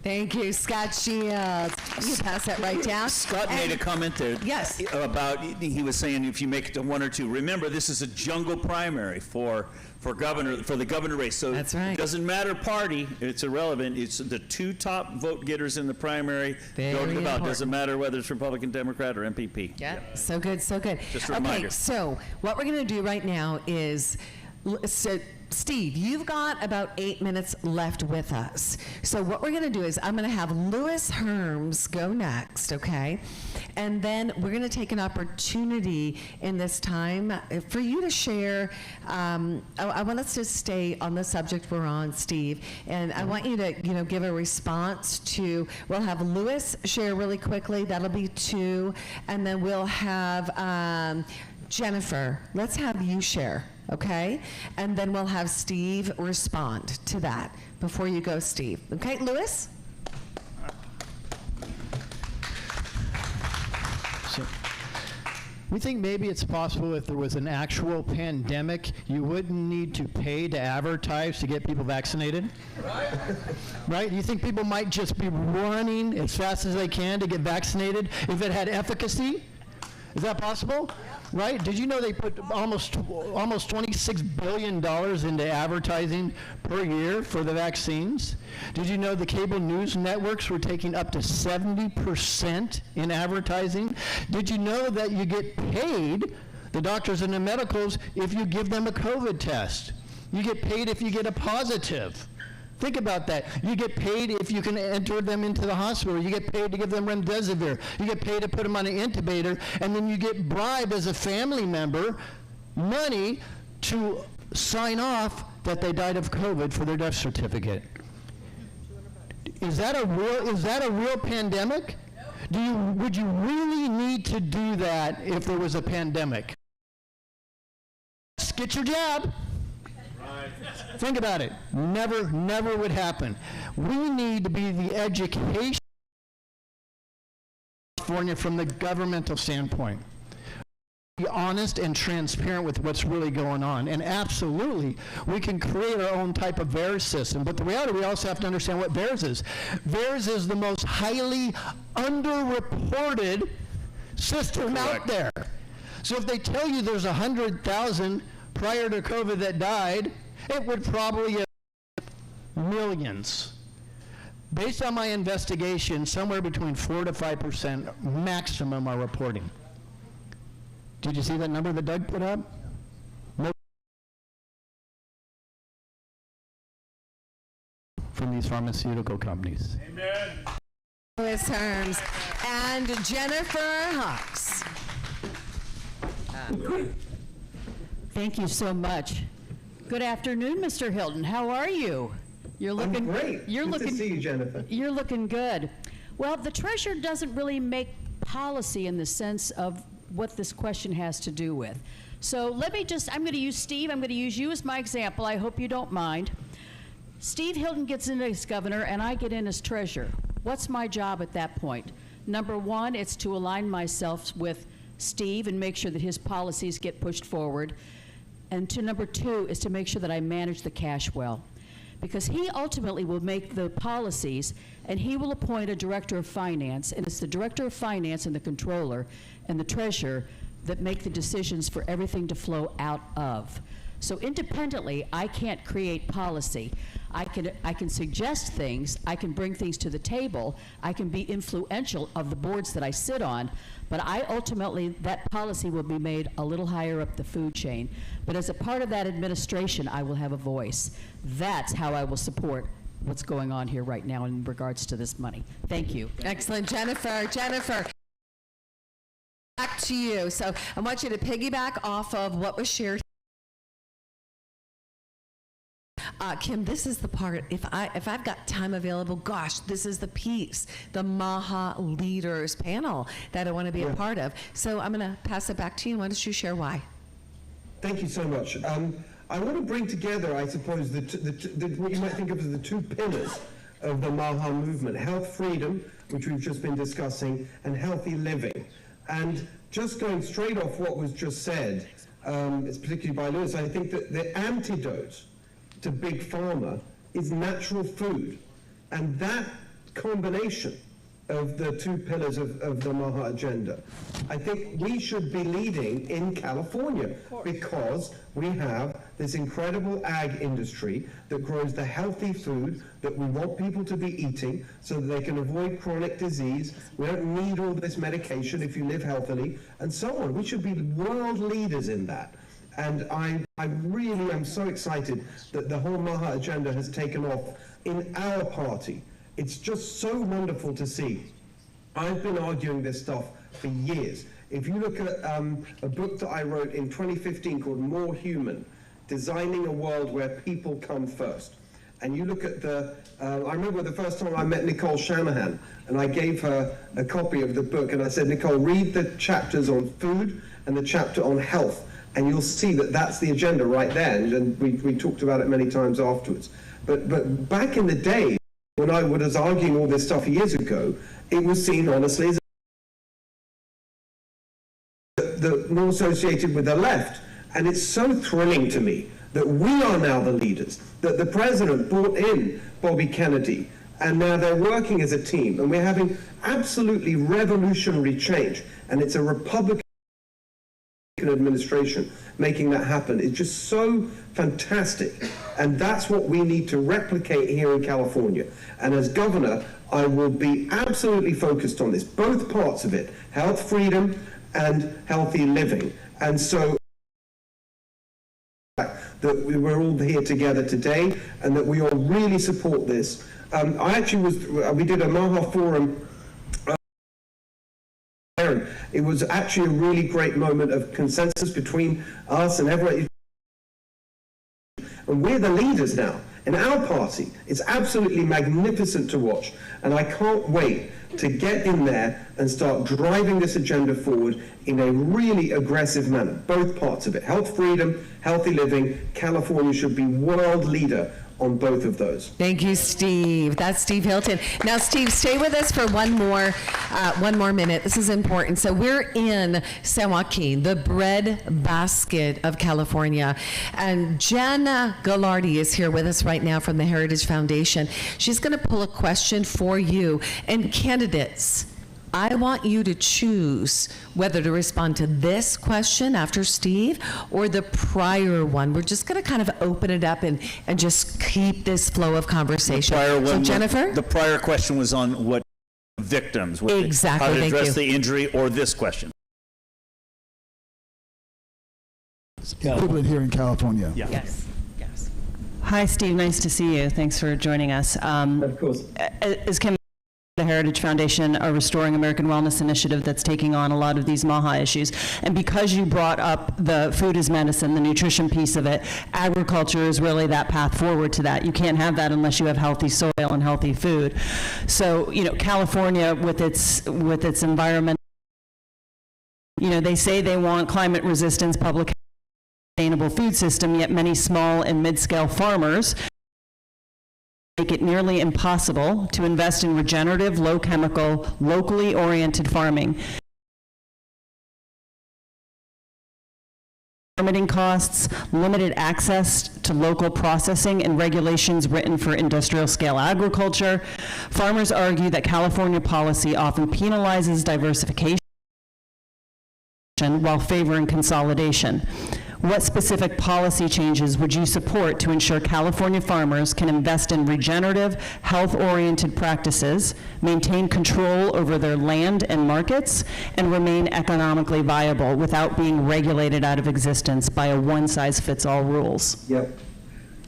Thank you, Scott Shields. You can pass that right down. Scott made a comment there. Yes. About, he was saying if you make it to 1 or 2. Remember, this is a jungle primary for the governor race. So that's right. It doesn't matter party. It's irrelevant. It's the 2 top vote getters in the primary. Go to the ballot. Doesn't matter whether it's Republican, Democrat, or MPP. Yeah. So good, so good. Just a reminder. Okay, so what we're going to do right now is, Steve, you've got about 8 minutes left with us. So what we're going to do is I'm going to have Louis Herms go next, okay? And then we're going to take an opportunity in this time for you to share. I want us to stay on the subject we're on, Steve, and I want you to, give a response to. We'll have Louis share really quickly. That'll be 2, and then we'll have Jennifer. Let's have you share. Okay? And then we'll have Steve respond to that before you go, Steve. Okay, Louis? So, we think maybe it's possible if there was an actual pandemic, you wouldn't need to pay to advertise to get people vaccinated. Right? You think people might just be running as fast as they can to get vaccinated if it had efficacy? Is that possible? Right? Did you know they put almost $26 billion into advertising per year for the vaccines? Did you know the cable news networks were taking up to 70% in advertising? Did you know that you get paid, the doctors and the medicals, if you give them a COVID test? You get paid if you get a positive. Think about that. You get paid if you can enter them into the hospital. You get paid to give them remdesivir. You get paid to put them on an intubator, and then you get bribed as a family member money to sign off that they died of COVID for their death certificate. Is that a real pandemic? Would you really need to do that if there was a pandemic? Get your jab. Think about it. Never would happen. We need to be the education of California from the governmental standpoint. Be honest and transparent with what's really going on. And absolutely, we can create our own type of VAERS system. But the reality, we also have to understand what VAERS is. VAERS is the most highly underreported system out there. So if they tell you there's 100,000 prior to COVID that died, it would probably have millions. Based on my investigation, somewhere between 4 to 5% maximum are reporting. Did you see that number that Doug put up? No. From these pharmaceutical companies. Amen. Terms. And Jennifer Hawks. Thank you so much. Good afternoon, Mr. Hilton. How are you? You're looking great. Good to see you, Jennifer. You're looking good. Well, the treasurer doesn't really make policy in the sense of what this question has to do with. So I'm going to use Steve. I'm going to use you as my example. I hope you don't mind. Steve Hilton gets in as governor, and I get in as treasurer. What's my job at that point? Number one, it's to align myself with Steve and make sure that his policies get pushed forward. And number two is to make sure that I manage the cash well. Because he ultimately will make the policies, and he will appoint a director of finance, and it's the director of finance and the controller and the treasurer that make the decisions for everything to flow out of. So independently, I can't create policy. I can suggest things, I can bring things to the table, I can be influential of the boards that I sit on, but that policy will be made a little higher up the food chain. But as a part of that administration, I will have a voice. That's how I will support what's going on here right now in regards to this money. Thank you. Excellent. Jennifer, back to you. So I want you to piggyback off of what was shared. Kim, this is the part, if I've got time available, gosh, this is the piece, the MAHA Leaders panel that I want to be a part of. So I'm going to pass it back to you. Why don't you share why? Thank you so much. I want to bring together, I suppose, what you might think of as the two pillars of the MAHA movement: health freedom, which we've just been discussing, and healthy living. And just going straight off what was just said, it's particularly by Lewis, I think that the antidote to big pharma is natural food. And that combination of the two pillars of the MAHA agenda, I think we should be leading in California, because we have this incredible ag industry that grows the healthy food that we want people to be eating so that they can avoid chronic disease. We don't need all this medication if you live healthily, and so on. We should be world leaders in that. And I really am so excited that the whole MAHA agenda has taken off in our party. It's just so wonderful to see. I've been arguing this stuff for years. If you look at a book that I wrote in 2015 called More Human, Designing a World Where People Come First, and you look at I remember the first time I met Nicole Shanahan, and I gave her a copy of the book, and I said, Nicole, read the chapters on food and the chapter on health, and you'll see that that's the agenda right there, and we talked about it many times afterwards. But back in the day, when I was arguing all this stuff years ago, it was seen honestly as more associated with the left. And it's so thrilling to me that we are now the leaders, that the president brought in Bobby Kennedy, and now they're working as a team, and we're having absolutely revolutionary change, and it's a Republican administration making that happen is just so fantastic, and that's what we need to replicate here in California. And as governor, I will be absolutely focused on this, both parts of it, health freedom and healthy living. And so that we're all here together today and that we all really support this. We did a Maha Forum. It was actually a really great moment of consensus between us and everyone. And we're the leaders now in our party. It's absolutely magnificent to watch. And I can't wait to get in there and start driving this agenda forward in a really aggressive manner. Both parts of it. Health freedom, healthy living. California should be world leader on both of those. Thank you, Steve. That's Steve Hilton. Now, Steve, stay with us for one more minute. This is important. So we're in San Joaquin, the bread basket of California. And Jenna Gallardi is here with us right now from the Heritage Foundation. She's going to pull a question for you. And candidates, I want you to choose whether to respond to this question after Steve or the prior one. We're just going to kind of open it up and just keep this flow of conversation. So Jennifer? The prior question was on what victims, exactly, how to address the injury, or this question. Equivalent here in California. Yeah. Yes. Hi, Steve. Nice to see you. Thanks for joining us. Of course. As Kim, the Heritage Foundation are Restoring American Wellness initiative that's taking on a lot of these MAHA issues. And because you brought up the food as medicine, the nutrition piece of it, agriculture is really that path forward to that. You can't have that unless you have healthy soil and healthy food. So, California with its environment, they say they want climate resistance, public sustainable food system, yet many small and mid-scale farmers make it nearly impossible to invest in regenerative, low-chemical, locally oriented farming. Permitting costs, limited access to local processing, and regulations written for industrial-scale agriculture. Farmers argue that California policy often penalizes diversification while favoring consolidation. What specific policy changes would you support to ensure California farmers can invest in regenerative, health-oriented practices, maintain control over their land and markets, and remain economically viable without being regulated out of existence by a one-size-fits-all rules? Yep.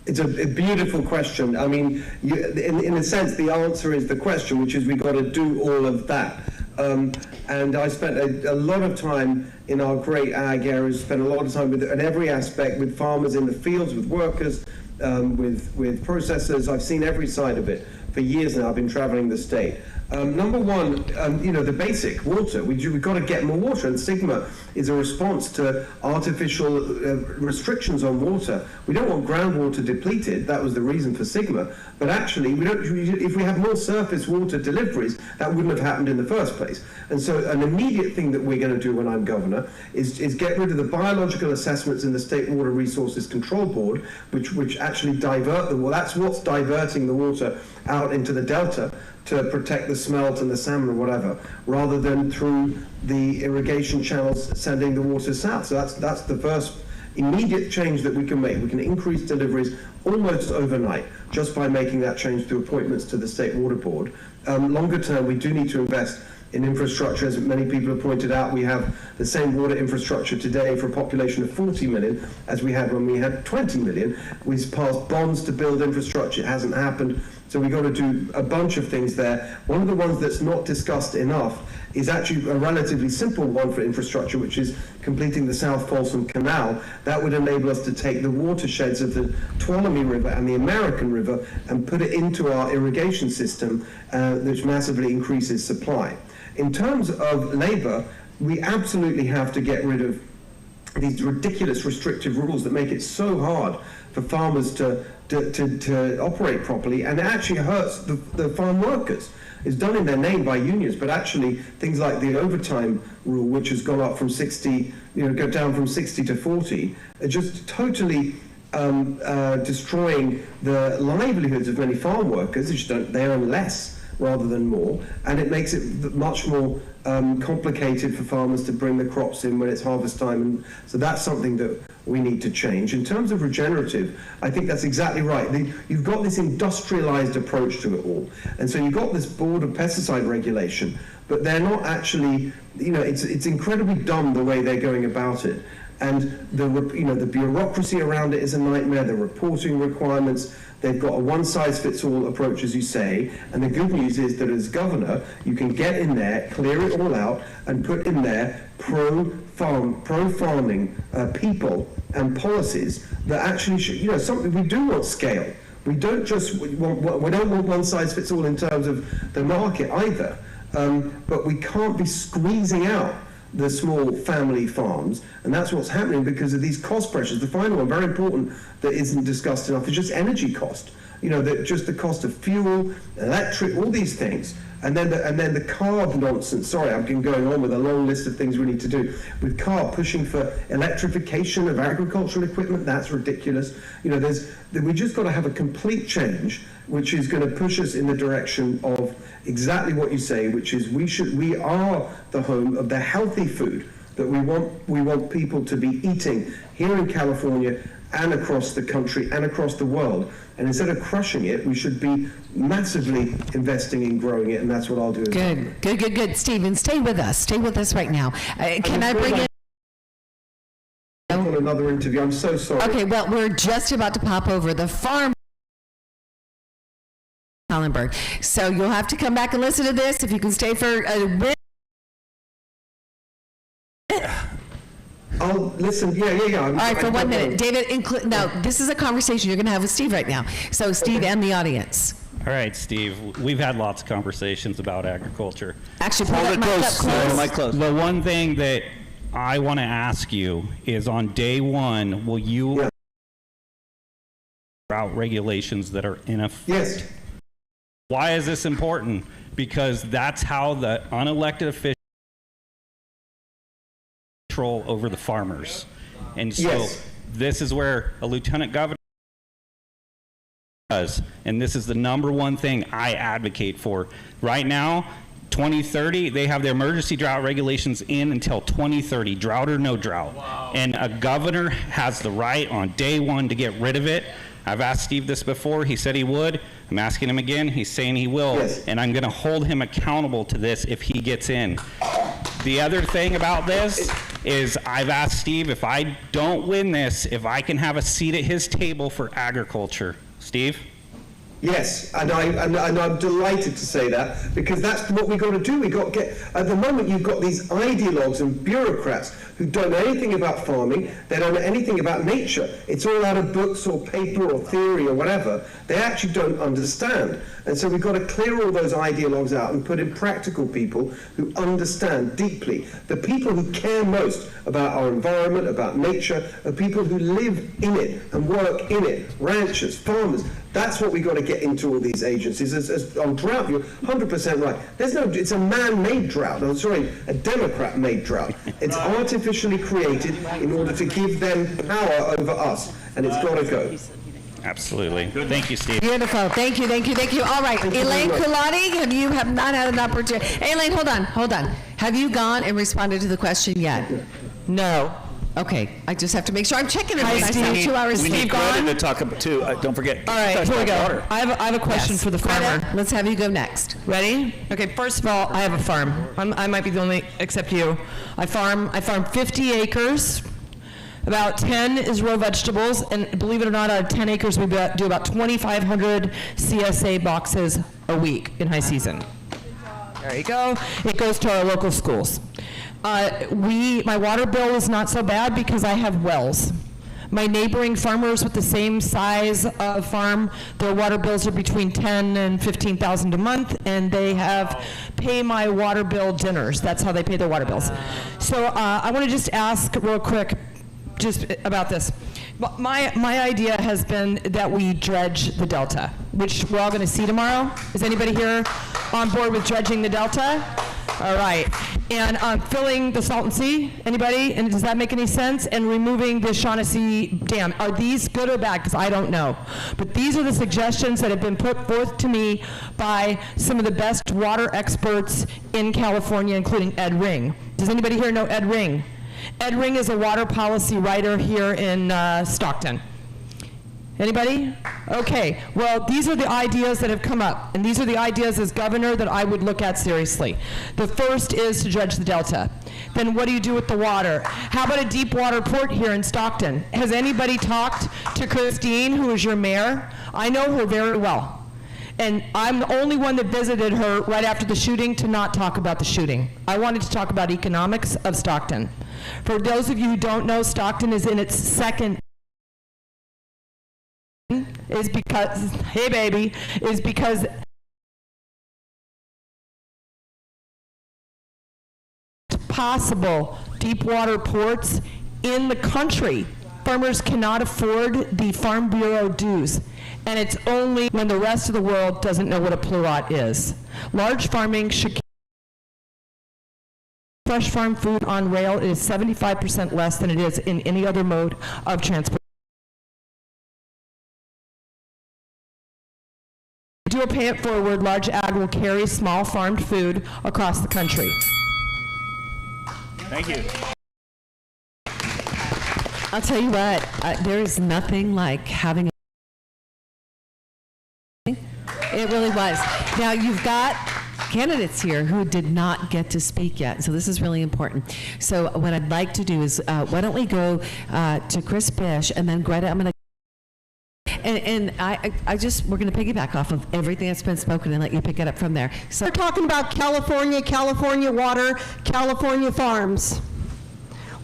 It's a beautiful question. I mean, in a sense, the answer is the question, which is we've got to do all of that. And I spent a lot of time in our great ag areas, spent a lot of time in every aspect with farmers in the fields, with workers, with processors. I've seen every side of it for years now. I've been traveling the state. Number one, the basic water. We've got to get more water, and Sigma is a response to artificial restrictions on water. We don't want groundwater depleted. That was the reason for Sigma. But actually, if we have more surface water deliveries, that wouldn't have happened in the first place. And so an immediate thing that we're going to do when I'm governor is get rid of the biological assessments in the State Water Resources Control Board, which actually divert the water. That's what's diverting the water out into the delta to protect the smelt and the salmon or whatever, rather than through the irrigation channels sending the water south. So that's the first immediate change that we can make. We can increase deliveries almost overnight just by making that change through appointments to the State Water Board. Longer term, we do need to invest in infrastructure. As many people have pointed out, we have the same water infrastructure today for a population of 40 million as we had when we had 20 million. We've passed bonds to build infrastructure. It hasn't happened. So we've got to do a bunch of things there. One of the ones that's not discussed enough is actually a relatively simple one for infrastructure, which is completing the South Folsom Canal. That would enable us to take the watersheds of the Tuolumne River and the American River and put it into our irrigation system, which massively increases supply. In terms of labor, we absolutely have to get rid of these ridiculous restrictive rules that make it so hard for farmers to operate properly, and it actually hurts the farm workers. It's done in their name by unions, but actually things like the overtime rule, which has gone up from 60, go down from 60 to 40, are just totally destroying the livelihoods of many farm workers. They earn less rather than more, and it makes it much more complicated for farmers to bring the crops in when it's harvest time, and so that's something that we need to change. In terms of regenerative, I think that's exactly right. You've got this industrialized approach to it all, and so you've got this board of pesticide regulation, but they're not actually, it's incredibly dumb the way they're going about it. And the bureaucracy around it is a nightmare, the reporting requirements, they've got a one-size-fits-all approach, as you say, and the good news is that as governor, you can get in there, clear it all out, and put in there pro-farming people and policies that actually should, something we do want scale. We don't want one-size-fits-all in terms of the market either, but we can't be squeezing out the small family farms, and that's what's happening because of these cost pressures. The final one, very important, that isn't discussed enough, is just energy cost. Just the cost of fuel, electric, all these things, and then the carb nonsense. Sorry, I've been going on with a long list of things we need to do. With CARB pushing for electrification of agricultural equipment, that's ridiculous. We just got to have a complete change, which is going to push us in the direction of exactly what you say, which is we are the home of the healthy food that we want people to be eating here in California and across the country and across the world. And instead of crushing it, we should be massively investing in growing it, and that's what I'll do. Good. Stephen, stay with us. Stay with us right now. Can I bring in on another interview? I'm so sorry. Okay, well, we're just about to pop over the farm. Kallenberg. So you'll have to come back and listen to this if you can stay for a minute. I'll listen. Yeah. All right, for 1 minute. David, now, this is a conversation you're going to have with Steve right now. So, Steve and the audience. All right, Steve. We've had lots of conversations about agriculture. Actually, pull that mic up close. The one thing that I want to ask you is on day one, will you drought regulations that are in effect? Yes. Why is this important? Because that's how the unelected officials control over the farmers. And so this is where a lieutenant governor does, and this is the number one thing I advocate for. Right now, 2030, they have their emergency drought regulations in until 2030, drought or no drought. Wow. And a governor has the right on day one to get rid of it. I've asked Steve this before. He said he would. I'm asking him again. He's saying he will. Yes. And I'm going to hold him accountable to this if he gets in. The other thing about this is I've asked Steve if I don't win this, if I can have a seat at his table for agriculture. Steve? Yes, and I'm delighted to say that, because that's what we've got to do. We've got to get, at the moment you've got these ideologues and bureaucrats who don't know anything about farming, they don't know anything about nature. It's all out of books or paper or theory or whatever. They actually don't understand. And so we've got to clear all those ideologues out and put in practical people who understand deeply. The people who care most about our environment, about nature, are people who live in it and work in it, ranchers, farmers. That's what we've got to get into all these agencies. As on drought, you're 100% right. It's a man-made drought. No, sorry, a Democrat-made drought. It's artificially created in order to give them power over us, and it's got to go. Absolutely. Thank you, Steve. Beautiful. Thank you. All right, Elaine Kulati, you have not had an opportunity. Elaine, hold on. Have you gone and responded to the question yet? No. Okay, I just have to make sure I'm checking it. Hi, I Steve. said 2 hours. We need Greta to talk about too. Don't forget. All right, here we go. I have a question for the farmer. Greta, let's have you go next. Ready? Okay, first of all, I have a farm. I might be the only, except you. I farm 50 acres. About 10 is row vegetables, and believe it or not, out of 10 acres, we do about 2,500 CSA boxes a week in high season. There you go. It goes to our local schools. My water bill is not so bad because I have wells. My neighboring farmers with the same size of farm, their water bills are between $10,000 and $15,000 a month, and they pay my water bill dinners. That's how they pay their water bills. So I want to just ask real quick, just about this. My idea has been that we dredge the Delta, which we're all going to see tomorrow. Is anybody here on board with dredging the Delta? All right. And filling the Salton Sea, anybody? And does that make any sense? And removing the Shaughnessy Dam. Are these good or bad? Because I don't know. But these are the suggestions that have been put forth to me by some of the best water experts in California, including Ed Ring. Does anybody here know Ed Ring? Ed Ring is a water policy writer here in Stockton. Anybody? Okay, well, these are the ideas that have come up, and these are the ideas as governor that I would look at seriously. The first is to dredge the Delta. Then what do you do with the water? How about a deep water port here in Stockton? Has anybody talked to Christine, who is your mayor? I know her very well. And I'm the only one that visited her right after the shooting to not talk about the shooting. I wanted to talk about economics of Stockton. For those of you who don't know, Stockton is in its second is because, hey baby, is because possible deep water ports in the country. Farmers cannot afford the Farm Bureau dues, and it's only when the rest of the world doesn't know what a plurot is. Large farming should fresh farm food on rail is 75% less than it is in any other mode of transport. Do a pay it forward, large ag will carry small farmed food across the country. Thank you. I'll tell you what, there is nothing like having it really was. Now you've got candidates here who did not get to speak yet, so this is really important. So what I'd like to do is, why don't we go to Chris Bish, and then Greta, I'm going to we're going to piggyback off of everything that's been spoken and let you pick it up from there. So we're talking about California, California water, California farms.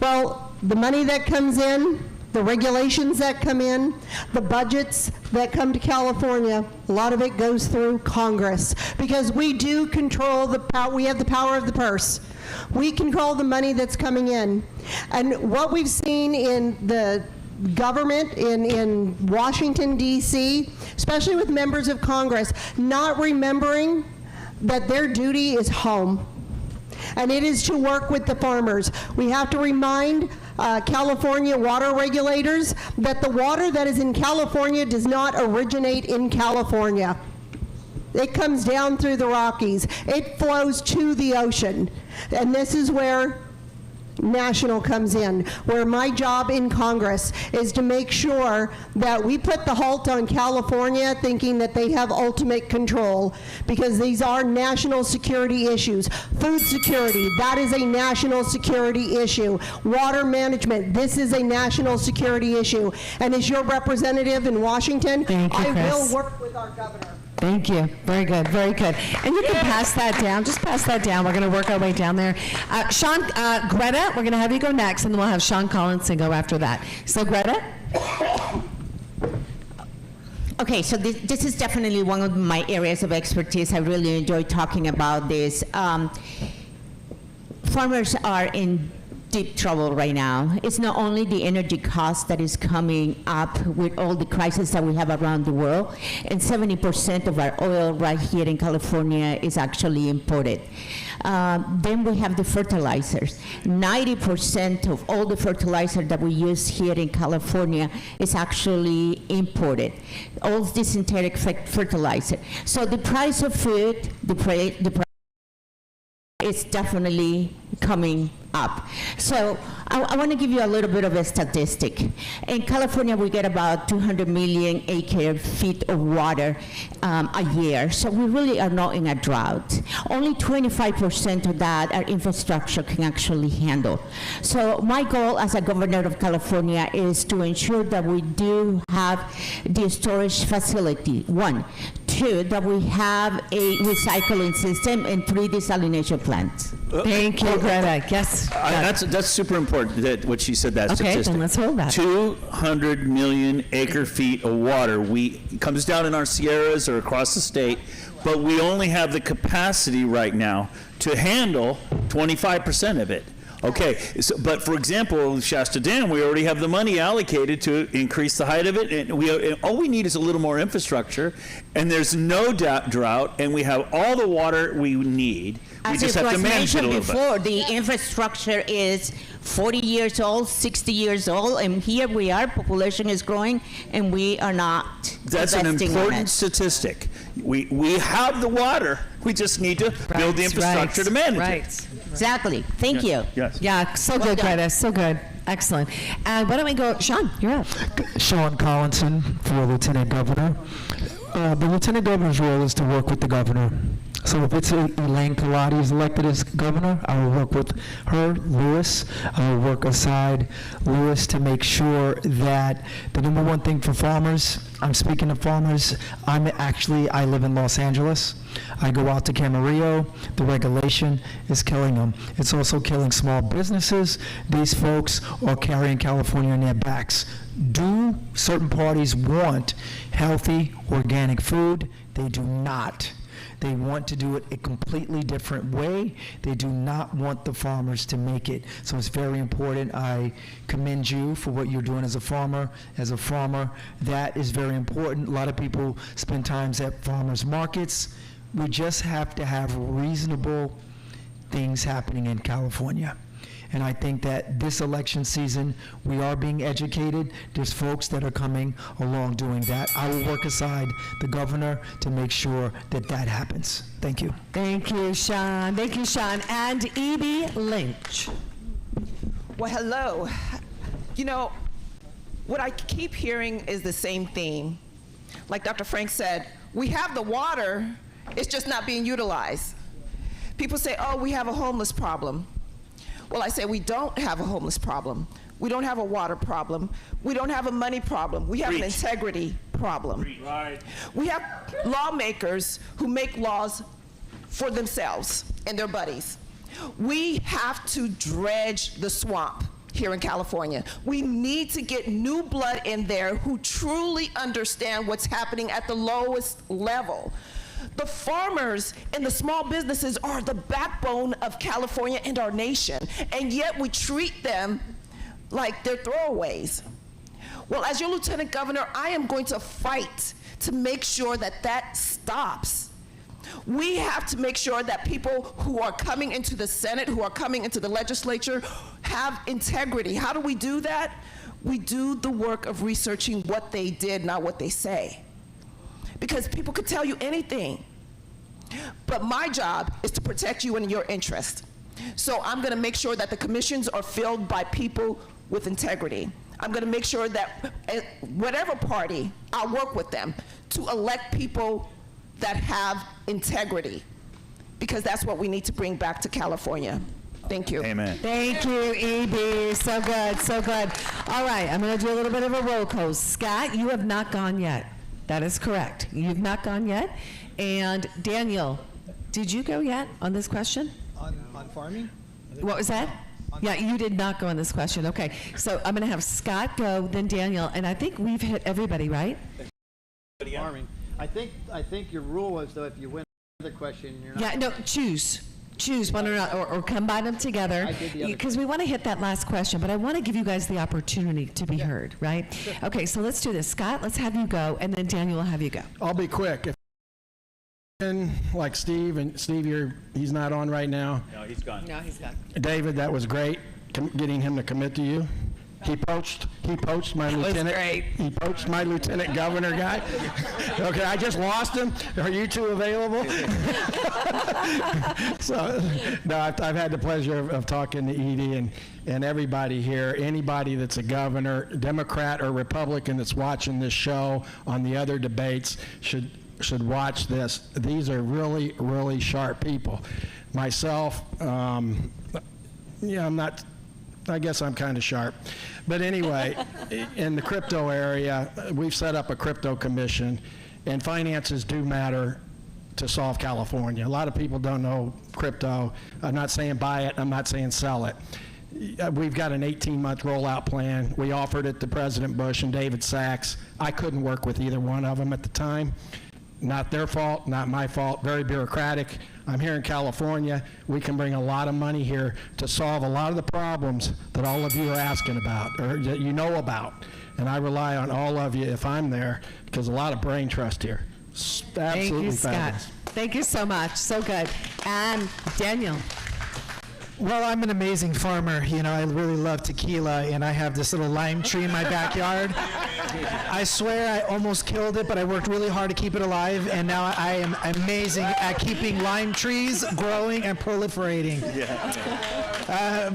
Well, the money that comes in, the regulations that come in, the budgets that come to California, a lot of it goes through Congress because we do control the power. We have the power of the purse. We control the money that's coming in. And what we've seen in the government in Washington, D.C., especially with members of Congress, not remembering that their duty is home, and it is to work with the farmers. We have to remind California water regulators that the water that is in California does not originate in California. It comes down through the Rockies. It flows to the ocean, and this is where national comes in, where my job in Congress is to make sure that we put the halt on California thinking that they have ultimate control, because these are national security issues. Food security, that is a national security issue. Water management, this is a national security issue. And as your representative in Washington, I will work with our governor. Thank you. Very good. Very good. And you can pass that down. Just pass that down. We're going to work our way down there. Sean, Greta, we're going to have you go next, and then we'll have Sean Collinson go after that. So, Greta? Okay, so this is definitely one of my areas of expertise. I really enjoy talking about this. Farmers are in deep trouble right now. It's not only the energy cost that is coming up with all the crises that we have around the world, and 70% of our oil right here in California is actually imported. Then we have the fertilizers. 90% of all the fertilizer that we use here in California is actually imported. All this synthetic fertilizer. So the price of food, the price is definitely coming up. So I want to give you a little bit of a statistic. In California, we get about 200 million acre feet of water a year. So we really are not in a drought. Only 25% of that our infrastructure can actually handle. So my goal as a governor of California is to ensure that we do have the storage facility, 1. 2, that we have a recycling system, and 3, desalination plants. Thank you, Greta. Yes. That's super important, that what she said, that okay, statistic. Then let's hold that. 200 million acre feet of water. It comes down in our Sierras or across the state, but we only have the capacity right now to handle 25% of it. Okay, so, but for example, Shasta Dam, we already have the money allocated to increase the height of it, and all we need is a little more infrastructure, and there's no drought, and we have all the water we need. We just have to manage it a little bit. Before, the infrastructure is 40 years old, 60 years old, and here we are, population is growing, and we are not That's an investing in important it. statistic. We have the water, we just need to build the infrastructure to manage it. Exactly. Thank you. Yes. Yeah, so Well good, done. Greta, so good. Excellent. And why don't we go, Sean, you're up. Sean Collinson for Lieutenant Governor. The Lieutenant Governor's role is to work with the governor. So if it's Elaine Colati elected as governor, I will work with her, Lewis. I will work aside Lewis to make sure that the number one thing for farmers, I'm speaking to farmers, I live in Los Angeles. I go out to Camarillo. The regulation is killing them. It's also killing small businesses. These folks are carrying California on their backs. Do certain parties want healthy, organic food? They do not. They want to do it a completely different way. They do not want the farmers to make it. So it's very important. I commend you for what you're doing as a farmer. As a farmer, that is very important. A lot of people spend times at farmers markets. We just have to have reasonable things happening in California. And I think that this election season, we are being educated. There's folks that are coming along doing that. I will work aside the governor to make sure that that happens. Thank you. Thank you, Sean. Thank you, Sean. And E.B. Lynch. Well, hello. You know, what I keep hearing is the same theme. Like Dr. Frank said, we have the water, it's just not being utilized. People say, oh, we have a homeless problem. Well, I say we don't have a homeless problem. We don't have a water problem. We don't have a money problem. We have an integrity problem. Right. We have lawmakers who make laws for themselves and their buddies. We have to dredge the swamp here in California. We need to get new blood in there who truly understand what's happening at the lowest level. The farmers and the small businesses are the backbone of California and our nation, and yet we treat them like they're throwaways. Well, as your Lieutenant Governor, I am going to fight to make sure that that stops. We have to make sure that people who are coming into the Senate, who are coming into the legislature, have integrity. How do we do that? We do the work of researching what they did, not what they say. Because people could tell you anything. But my job is to protect you and your interest. So I'm going to make sure that the commissions are filled by people with integrity. I'm going to make sure that whatever party, I'll work with them to elect people that have integrity, because that's what we need to bring back to California. Thank you. Amen. Thank you, E.B. So good, so good. All right, I'm going to do a little bit of a roll call. Scott, you have not gone yet. That is correct. You've not gone yet. And Daniel, did you go yet on this question? On farming? What was that? Yeah, you did not go on this question. Okay, so I'm going to have Scott go, then Daniel, and I think we've hit everybody, right? Farming. I think your rule was, though, if you win the question, you're not. Yeah, no, choose one or combine them together, because we want to hit that last question, but I want to give you guys the opportunity to be heard, right? Sure. Okay, so let's do this. Scott, let's have you go, and then Daniel will have you go. I'll be quick. Like Steve, and Steve, he's not on right now. No, he's gone. No, he's gone. David, that was great, getting him to commit to you. He poached my lieutenant. Great. He poached my lieutenant governor guy. Okay, I just lost him. Are you two available? So, no, I've had the pleasure of talking to Edie and everybody here. Anybody that's a governor, Democrat or Republican, that's watching this show on the other debates should watch this. These are really, really sharp people. Myself, I guess I'm kind of sharp. But anyway, in the crypto area, we've set up a crypto commission, and finances do matter to solve California. A lot of people don't know crypto. I'm not saying buy it, I'm not saying sell it. We've got an 18-month rollout plan. We offered it to President Bush and David Sachs. I couldn't work with either one of them at the time. not their fault, not my fault, very bureaucratic. I'm here in California. We can bring a lot of money here to solve a lot of the problems that all of you are asking about, or that you know about. And I rely on all of you if I'm there, because a lot of brain trust here. Absolutely Thank you, Scott. fabulous. Thank you so much. So good. And Daniel. Well, I'm an amazing farmer. You know, I really love tequila, and I have this little lime tree in my backyard. I swear I almost killed it, but I worked really hard to keep it alive, and now I am amazing at keeping lime trees growing and proliferating.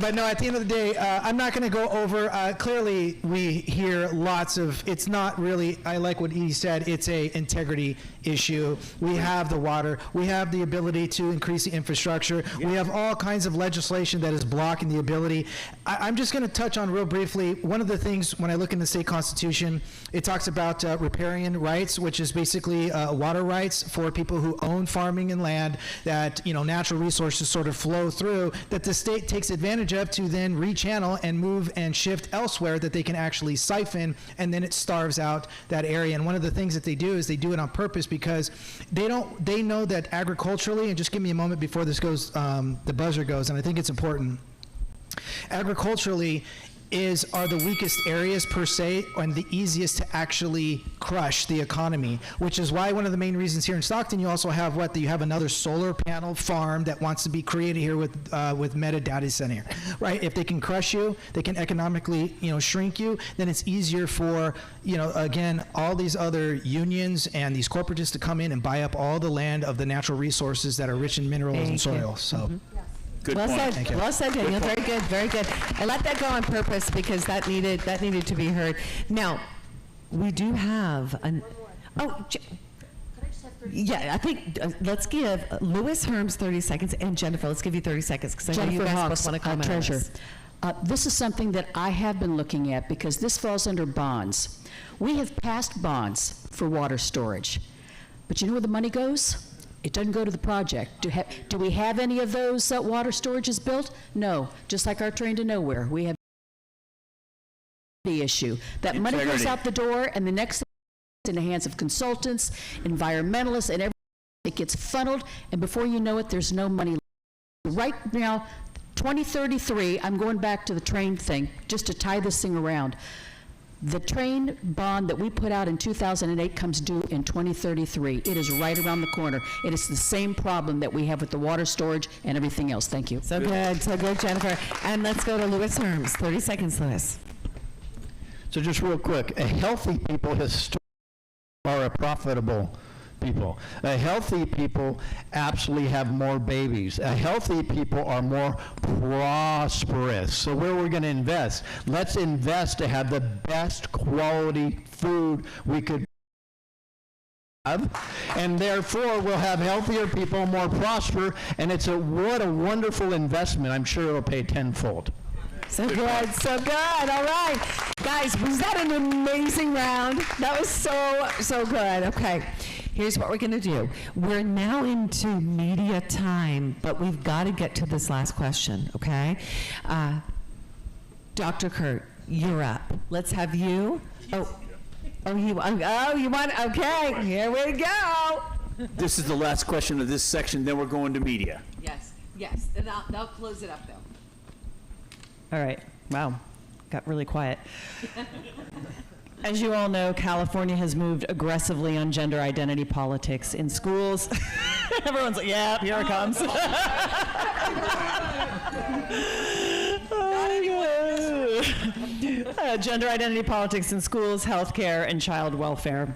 But no, at the end of the day, I'm not going to go over, clearly we hear lots of, it's not really, I like what he said, it's a integrity issue. We have the water, we have the ability to increase the infrastructure, we have all kinds of legislation that is blocking the ability. I'm just going to touch on real briefly, one of the things when I look in the state constitution, it talks about riparian rights, which is basically water rights for people who own farming and land that, you know, natural resources sort of flow through, that the state takes advantage of to then rechannel and move and shift elsewhere that they can actually siphon, and then it starves out that area. And one of the things that they do is they do it on purpose because they know that agriculturally, and just give me a moment before this goes, the buzzer goes, and I think it's important. Agriculturally are the weakest areas per se and the easiest to actually crush the economy, which is why one of the main reasons here in Stockton you also have you have another solar panel farm that wants to be created here with Meta Data Center, right? If they can crush you, they can economically, you know, shrink you, then it's easier for, you know, again, all these other unions and these corporatists to come in and buy up all the land of the natural resources that are rich in minerals and soil. So. Good well point. said. Well said, Daniel. Very good. Very good. I let that go on purpose because that needed to be heard. Now, we do have an. Oh, yeah. I think let's give Louis Herms 30 seconds and Jennifer. Let's give you 30 seconds because I know you guys both want to comment on Treasurer. this. This is something that I have been looking at because this falls under bonds. We have passed bonds for water storage, but you know where the money goes? It doesn't go to the project. Do we have any of those water storages built? No. Just like our train to nowhere, we have the issue. That money goes out the door, and the next thing is in the hands of consultants, environmentalists, and everything. It gets funneled, and before you know it, there's no money left. Right now, 2033, I'm going back to the train thing, just to tie this thing around. The train bond that we put out in 2008 comes due in 2033. It is right around the corner. It is the same problem that we have with the water storage and everything else. Thank you. So good, Jennifer. And let's go to Louis Herms. 30 seconds, Louis. So just real quick, a healthy people are a profitable people. A healthy people absolutely have more babies. A healthy people are more prosperous. So where we're going to invest? Let's invest to have the best quality food we could have, and therefore we'll have healthier people, more prosper, and what a wonderful investment. I'm sure it'll pay tenfold. So good, so good. All right. Guys, was that an amazing round? That was so good. Okay. Here's what we're going to do. We're now into media time, but we've got to get to this last question, okay? Dr. Kurt, you're up. Let's have you. You want, okay, here we go. This is the last question of this section, then we're going to media. Yes, and they'll close it up, though. All right. Wow. Got really quiet. As you all know, California has moved aggressively on gender identity politics in schools. Everyone's like, yeah, here it comes. Gender identity politics in schools, healthcare, and child welfare.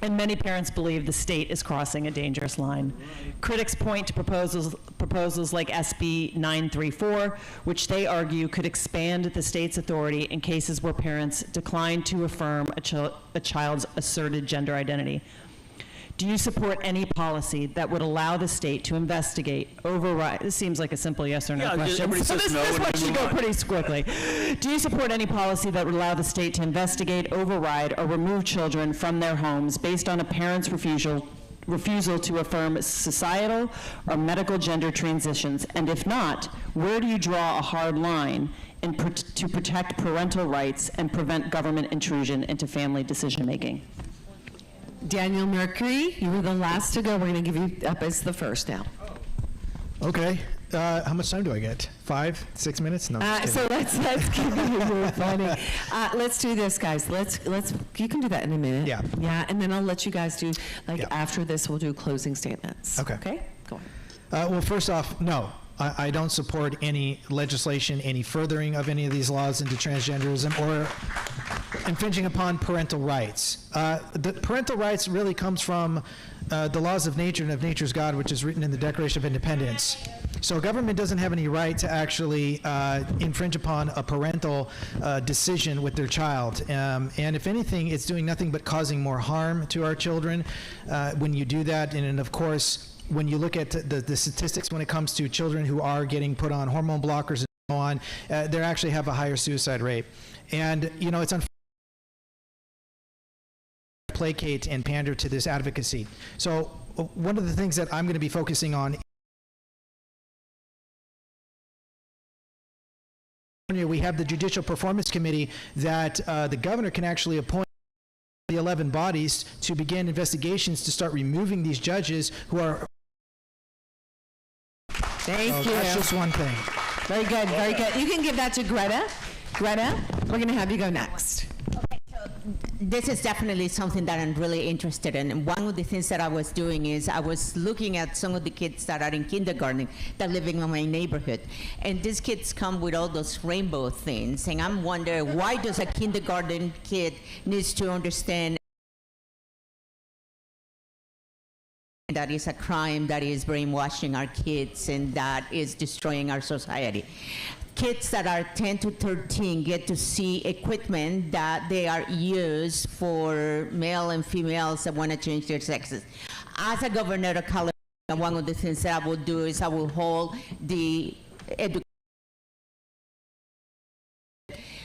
And many parents believe the state is crossing a dangerous line. Critics point to proposals like SB 934, which they argue could expand the state's authority in cases where parents decline to affirm a child's asserted gender identity. Do you support any policy that would allow the state to investigate, override? This seems like a simple yes or no question. So this one should go pretty quickly. Do you support any policy that would allow the state to investigate, override, or remove children from their homes based on a parent's refusal to affirm societal or medical gender transitions? And if not, where do you draw a hard line to protect parental rights and prevent government intrusion into family decision-making? Daniel Mercury, you were the last to go. We're going to give you up as the first now. Okay. How much time do I get? 5, 6 minutes? No. So let's give you your funny. Let's do this, guys. Let's. You can do that in a minute. Yeah. Yeah, and then I'll let you guys do after this. We'll do closing statements. Okay. Okay. Go on. Well, first off, no. I don't support any legislation, any furthering of any of these laws into transgenderism or infringing upon parental rights. The parental rights really comes from the laws of nature and of nature's God, which is written in the Declaration of Independence. So government doesn't have any right to actually infringe upon a parental decision with their child. And if anything, it's doing nothing but causing more harm to our children when you do that. And of course, when you look at the statistics when it comes to children who are getting put on hormone blockers and so on, they actually have a higher suicide rate. And, you know, it's unfortunate to placate and pander to this advocacy. So one of the things that I'm going to be focusing on, we have the Judicial Performance Committee that the governor can actually appoint the 11 bodies to begin investigations to start removing these judges who are. Thank you. That's just one thing. Very good, very good. You can give that to Greta. Greta, we're going to have you go next. This is definitely something that I'm really interested in. And one of the things that I was doing is I was looking at some of the kids that are in kindergarten that live in my neighborhood. And these kids come with all those rainbow things. And I'm wondering, why does a kindergarten kid needs to understand that is a crime, that is brainwashing our kids, and that is destroying our society? Kids that are 10 to 13 get to see equipment that they are used for male and females that want to change their sexes. As a governor of California, one of the things that I will do is I will hold the education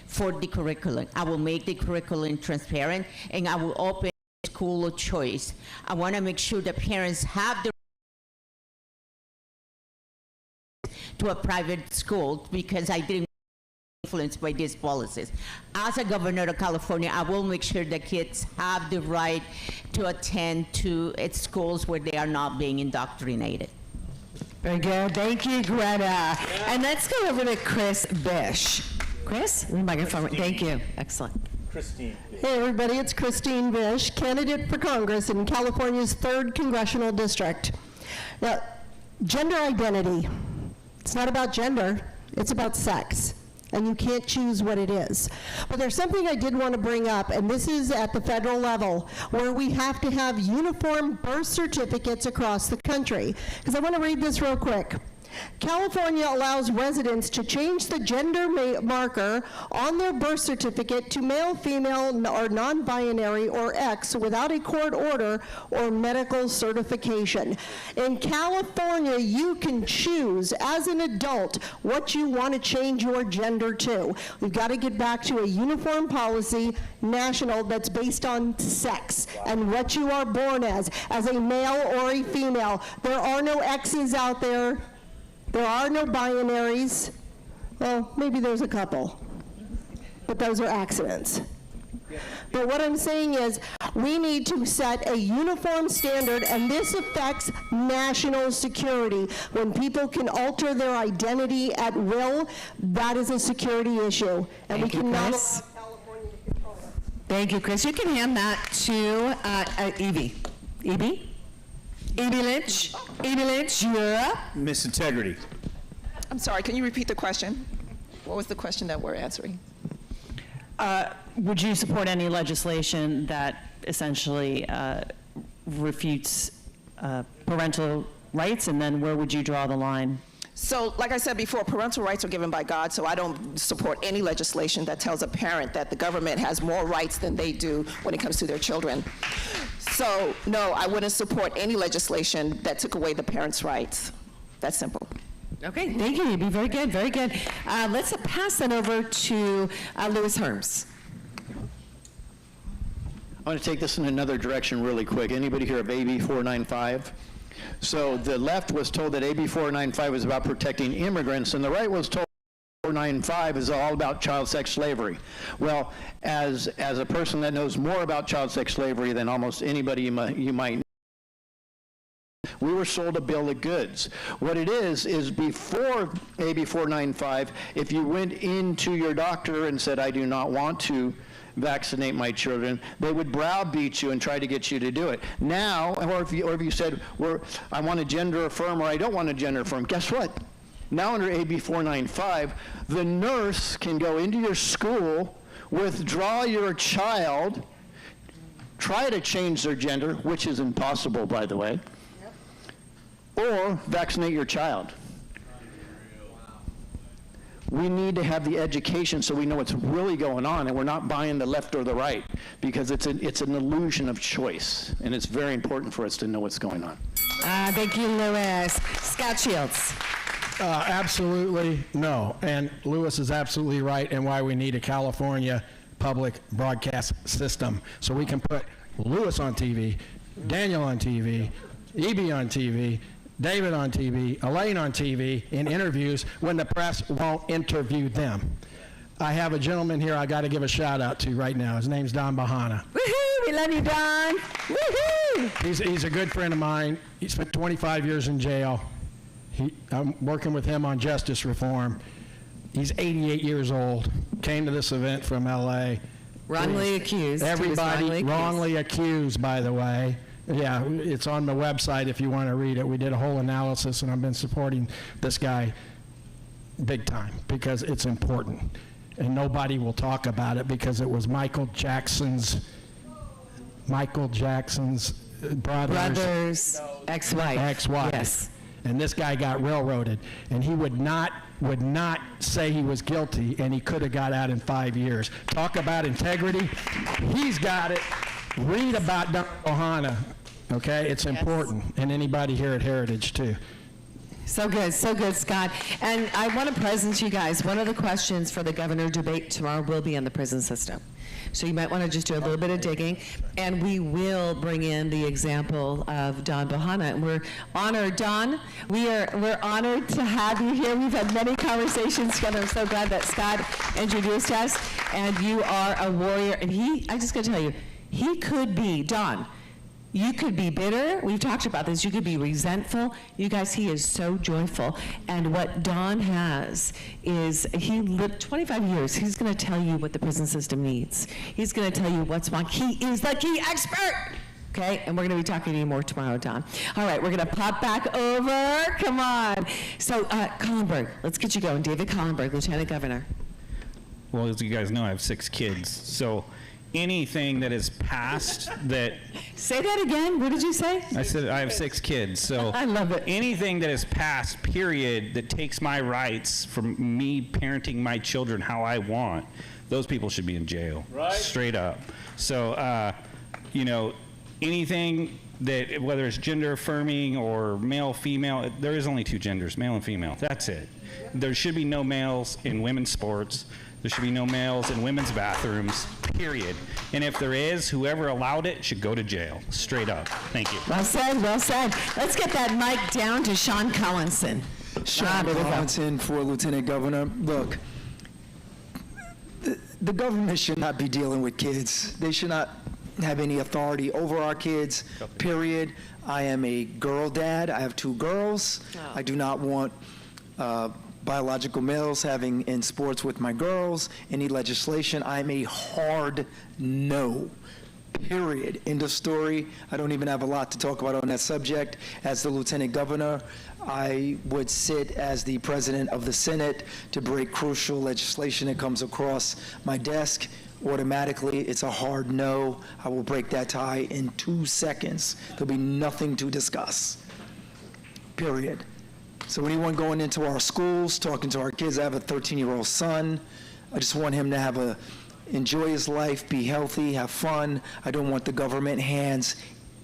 for the curriculum. I will make the curriculum transparent, and I will open school of choice. I want to make sure that parents have the to a private school, because I didn't influenced by these policies. As a governor of California, I will make sure that kids have the right to attend to schools where they are not being indoctrinated. Very good. Thank you, Greta. And let's go over to Chris Bish. Chris, the microphone. Thank you. Excellent. Christine. Hey everybody, it's Christine Bish, candidate for Congress in California's 3rd Congressional District. Now, gender identity. It's not about gender, it's about sex. And you can't choose what it is. But there's something I did want to bring up, and this is at the federal level, where we have to have uniform birth certificates across the country. Because I want to read this real quick. California allows residents to change the gender marker on their birth certificate to male, female, or non-binary or X without a court order or medical certification. In California, you can choose as an adult what you want to change your gender to. We've got to get back to a uniform policy, national, that's based on sex and what you are born as a male or a female. There are no X's out there. There are no binaries. Well, maybe there's a couple, but those are accidents. But what I'm saying is we need to set a uniform standard, and this affects national security. When people can alter their identity at will, that is a security issue. And we cannot allow California to control it. Thank you, Chris. You can hand that to Evie. Evie? Evie Lynch. Evie Lynch, you're up. Miss Integrity. I'm sorry, can you repeat the question? What was the question that we're answering? Would you support any legislation that essentially refutes parental rights, and then where would you draw the line? So, like I said before, parental rights are given by God, so I don't support any legislation that tells a parent that the government has more rights than they do when it comes to their children. So, no, I wouldn't support any legislation that took away the parents' rights. That's simple. Okay, thank you. You'd be very good, very good. Let's pass that over to Louis Herms. I want to take this in another direction really quick. Anybody hear of AB 495? So the left was told that AB 495 was about protecting immigrants, and the right was told 495 is all about child sex slavery. Well, as a person that knows more about child sex slavery than almost anybody you might know, we were sold a bill of goods. What it is before AB 495, if you went into your doctor and said, I do not want to vaccinate my children, they would browbeat you and try to get you to do it. Now, or if you said, I want to gender affirm or I don't want to gender affirm, guess what? Now under AB 495, the nurse can go into your school, withdraw your child, try to change their gender, which is impossible, by the way, or vaccinate your child. We need to have the education so we know what's really going on and we're not buying the left or the right, because it's an illusion of choice, and it's very important for us to know what's going on. Thank you, Louis. Scott Shields. Absolutely no. And Louis is absolutely right, and why we need a California public broadcast system. So we can put Louis on TV, Daniel on TV, E.B. on TV, David on TV, Elaine on TV in interviews when the press won't interview them. I have a gentleman here I got to give a shout out to right now. His name's Don Bahana. Woohoo! We love you, Don. Woohoo! He's a good friend of mine. He spent 25 years in jail. I'm working with him on justice reform. He's 88 years old. Came to this event from L.A. Wrongly accused. Everybody wrongly accused, by the way. Yeah, it's on the website if you want to read it. We did a whole analysis, and I've been supporting this guy big time because it's important. And nobody will talk about it because it was Michael Jackson's brother's ex-wife. Yes. And this guy got railroaded, and he would not say he was guilty, and he could have got out in 5 years. Talk about integrity. He's got it. Read about Don Ohana, okay? It's important, and anybody here at Heritage, too. So good, Scott. And I want to present you guys, one of the questions for the governor debate tomorrow will be on the prison system. So you might want to just do a little bit of digging, and we will bring in the example of Don Bahana. And we're honored, Don. We're honored to have you here. We've had many conversations together. I'm so glad that Scott introduced us, and you are a warrior. And I just got to tell you, he could be, Don, you could be bitter. We've talked about this. You could be resentful. You guys, he is so joyful. And what Don has is he lived 25 years. He's going to tell you what the prison system needs. He's going to tell you what's wrong. He is the key expert. Okay, and we're going to be talking to you more tomorrow, Don. All right, we're going to pop back over. Come on. So, Collenberg, let's get you going. David Collenberg, Lieutenant Governor. Well, as you guys know, I have 6 kids. So anything that is passed that... Say that again. What did you say? I said I have 6 kids. So I love it. Anything that is passed, period, that takes my rights from me parenting my children how I want, those people should be in jail. Right. Straight up. So, anything that, whether it's gender affirming or male, female, there is only 2 genders, male and female. That's it. There should be no males in women's sports. There should be no males in women's bathrooms, period. And if there is, whoever allowed it should go to jail, straight up. Thank you. Well said, well said. Let's get that mic down to Sean Collinson. Sean Collinson for Lieutenant Governor. Look, the government should not be dealing with kids. They should not have any authority over our kids, period. I am a girl dad. I have 2 girls. Oh. I do not want biological males having in sports with my girls, any legislation. I'm a hard no, period. End of story. I don't even have a lot to talk about on that subject. As the Lieutenant Governor, I would sit as the President of the Senate to break crucial legislation that comes across my desk. Automatically, it's a hard no. I will break that tie in 2 seconds. There'll be nothing to discuss, period. So anyone going into our schools, talking to our kids, I have a 13-year-old son. I just want him to enjoy his life, be healthy, have fun. I don't want the government hands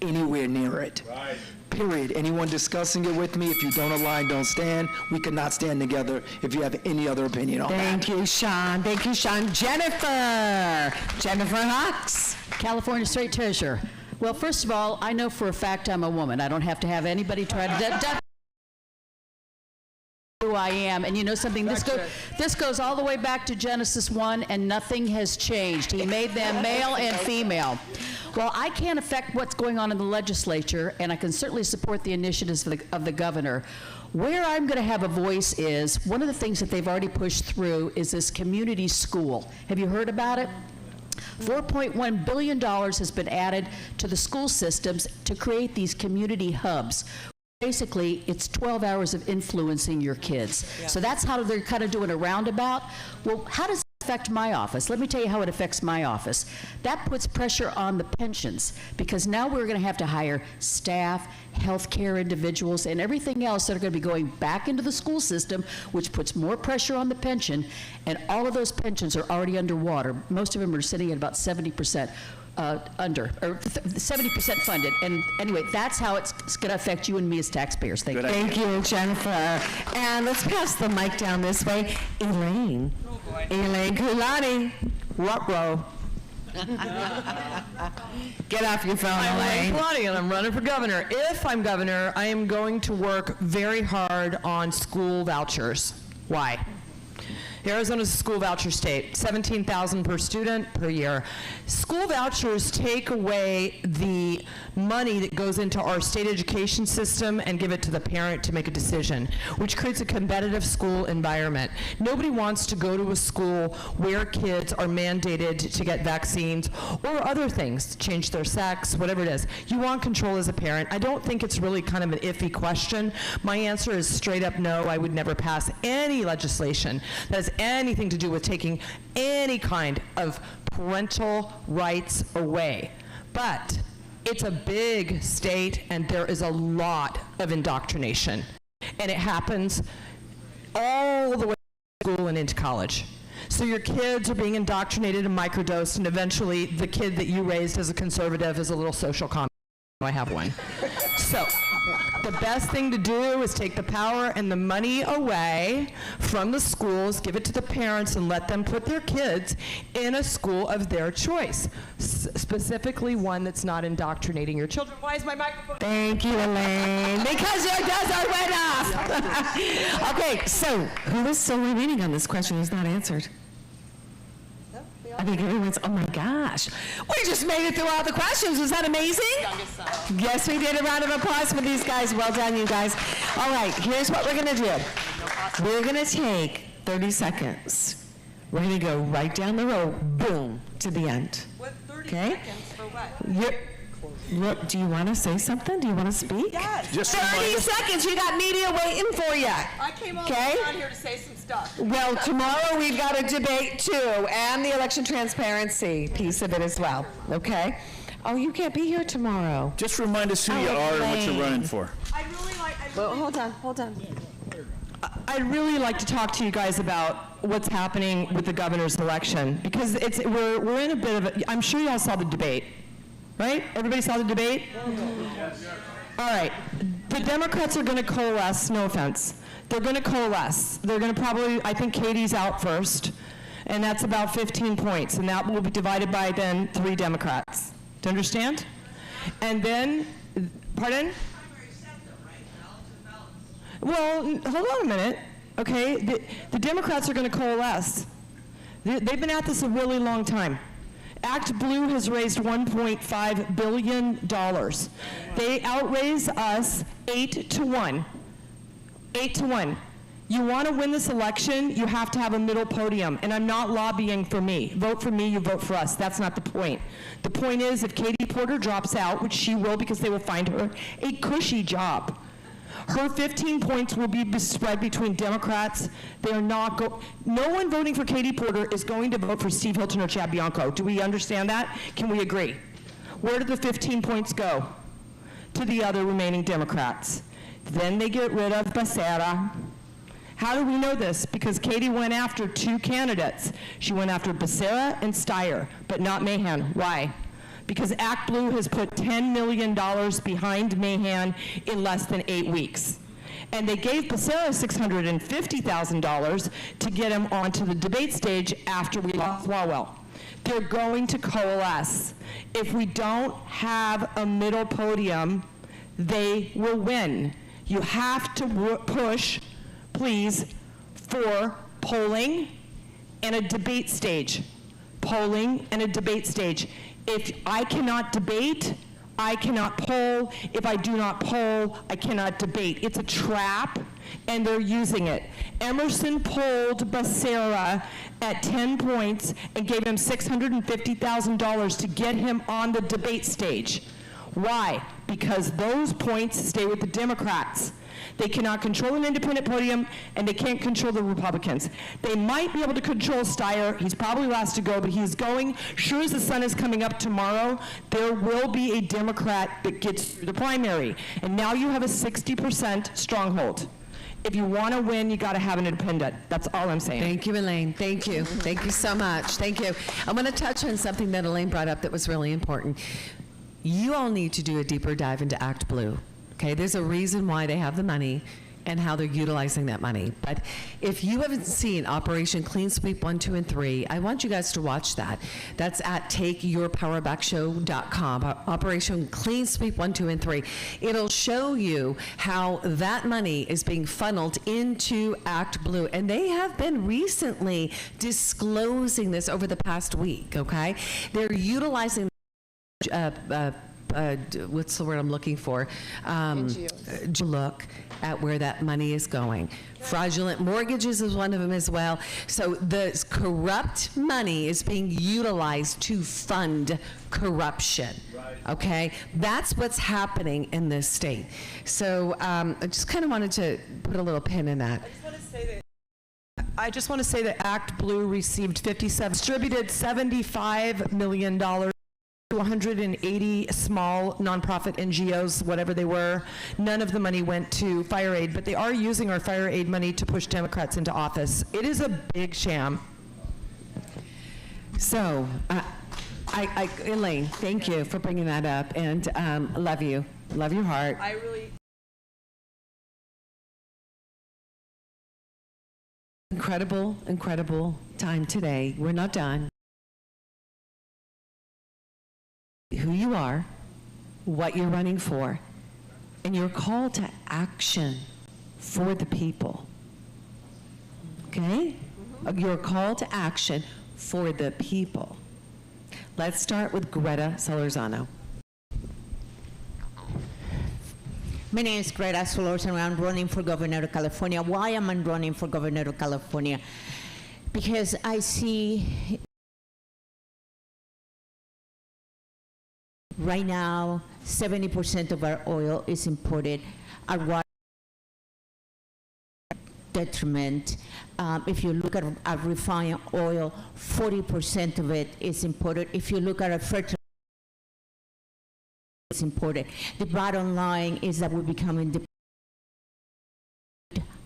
anywhere near it. Right. Period. Anyone discussing it with me, if you don't align, don't stand. We cannot stand together if you have any other opinion on that. Thank you, Sean. Thank you, Sean. Jennifer Hawks. California State Treasurer. Well, first of all, I know for a fact I'm a woman. I don't have to have anybody try to I am. And you know something? This goes all the way back to Genesis 1, and nothing has changed. He made them male and female. Well, I can't affect what's going on in the legislature, and I can certainly support the initiatives of the governor. Where I'm going to have a voice is, one of the things that they've already pushed through is this community school. Have you heard about it? $4.1 billion has been added to the school systems to create these community hubs. Basically, it's 12 hours of influencing your kids. Yeah. So that's how they're kind of doing a roundabout. Well, how does it affect my office? Let me tell you how it affects my office. That puts pressure on the pensions, because now we're going to have to hire staff, healthcare individuals, and everything else that are going to be going back into the school system, which puts more pressure on the pension, and all of those pensions are already underwater. Most of them are sitting at about 70% under, or 70% funded. And anyway, that's how it's going to affect you and me as taxpayers. Thank you. Thank you, Jennifer. And let's pass the mic down this way. Elaine. Elaine Kulani. Ruh-roh. Get off your phone, Elaine. I'm Kulani, and I'm running for governor. If I'm governor, I am going to work very hard on school vouchers. Why? Arizona's a school voucher state, $17,000 per student per year. School vouchers take away the money that goes into our state education system and give it to the parent to make a decision, which creates a competitive school environment. Nobody wants to go to a school where kids are mandated to get vaccines or other things, change their sex, whatever it is. You want control as a parent. I don't think it's really kind of an iffy question. My answer is straight up no. I would never pass any legislation that has anything to do with taking any kind of parental rights away. But it's a big state, and there is a lot of indoctrination. And it happens all the way to school and into college. So your kids are being indoctrinated and microdosed, and eventually the kid that you raised as a conservative is a little social commie. I have one. So the best thing to do is take the power and the money away from the schools, give it to the parents, and let them put their kids in a school of their choice, specifically one that's not indoctrinating your children. Why is my microphone? Thank you, Elaine. Because your desert went off. Okay, so who is still remaining on this question who's not answered? I think everyone's, oh my gosh. We just made it through all the questions. Was that amazing? Yes, we did. A round of applause for these guys. Well done, you guys. All right, here's what we're going to do. We're going to take 30 seconds. We're going to go right down the road, boom, to the end. What, 30 okay? seconds for what? Look, do you want to say something? Do you want to speak? Yes. Just 30 seconds. You got media waiting for you. I came all the way down here to say some stuff. Well, tomorrow we've got a debate too, and the election transparency piece of it as well. Okay? Oh, you can't be here tomorrow. Just remind us who you are and what you're running for. Well, hold on. I'd really like to talk to you guys about what's happening with the governor's election, because we're in a bit of a, I'm sure you all saw the debate, right? Everybody saw the debate? All right. The Democrats are going to coalesce, no offense. They're going to coalesce. They're going to probably, I think Katie's out first, and that's about 15 points, and that will be divided by then 3 Democrats. Do you understand? And then, pardon? Well, hold on a minute, okay? The Democrats are going to coalesce. They've been at this a really long time. Act Blue has raised $1.5 billion. They outraise us 8-1. 8-1. You want to win this election, you have to have a middle podium. And I'm not lobbying for me. Vote for me, you vote for us. That's not the point. The point is, if Katie Porter drops out, which she will because they will find her a cushy job, her 15 points will be spread between Democrats. They are not no one voting for Katie Porter is going to vote for Steve Hilton or Chad Bianco. Do we understand that? Can we agree? Where do the 15 points go? To the other remaining Democrats. Then they get rid of Becerra. How do we know this? Because Katie went after 2 candidates. She went after Becerra and Steyer, but not Mahan. Why? Because Act Blue has put $10 million behind Mahan in less than 8 weeks. And they gave Becerra $650,000 to get him onto the debate stage after we lost Swalwell. They're going to coalesce. If we don't have a middle podium, they will win. You have to push please, for polling and a debate stage. Polling and a debate stage. If I cannot debate, I cannot poll. If I do not poll, I cannot debate. It's a trap, and they're using it. Emerson polled Becerra at 10 points and gave him $650,000 to get him on the debate stage. Why? Because those points stay with the Democrats. They cannot control an independent podium, and they can't control the Republicans. They might be able to control Steyer. He's probably last to go, but he's going. Sure as the sun is coming up tomorrow, there will be a Democrat that gets through the primary. And now you have a 60% stronghold. If you want to win, you got to have an independent. That's all I'm saying. Thank you, Elaine. Thank you. Thank you so much. Thank you. I'm going to touch on something that Elaine brought up that was really important. You all need to do a deeper dive into Act Blue. Okay, there's a reason why they have the money and how they're utilizing that money. But if you haven't seen Operation Clean Sweep 1, 2, and 3, I want you guys to watch that. That's at takeyourpowerbackshow.com, Operation Clean Sweep 1, 2, and 3. It'll show you how that money is being funneled into Act Blue. And they have been recently disclosing this over the past week, okay? They're utilizing what's the word I'm looking for? Look at where that money is going. Fraudulent mortgages is one of them as well. So the corrupt money is being utilized to fund corruption. Right. Okay? That's what's happening in this state. So I just kind of wanted to put a little pin in that. I just want to say that Act Blue received distributed $75 million to 180 small nonprofit NGOs, whatever they were. None of the money went to fire aid, but they are using our fire aid money to push Democrats into office. It is a big sham. So, Elaine, thank you for bringing that up, and love you. Love your heart. I really... Incredible, incredible time today. We're not done. Who you are, what you're running for, and your call to action for the people. Okay? Your call to action for the people. Let's start with Greta Solorzano. My name is Greta Solorzano. I'm running for governor of California. Why am I running for governor of California? Because I see right now 70% of our oil is imported. Our water detriment. If you look at our refined oil, 40% of it is imported. If you look at our fertilizer, it's imported. The bottom line is that we're becoming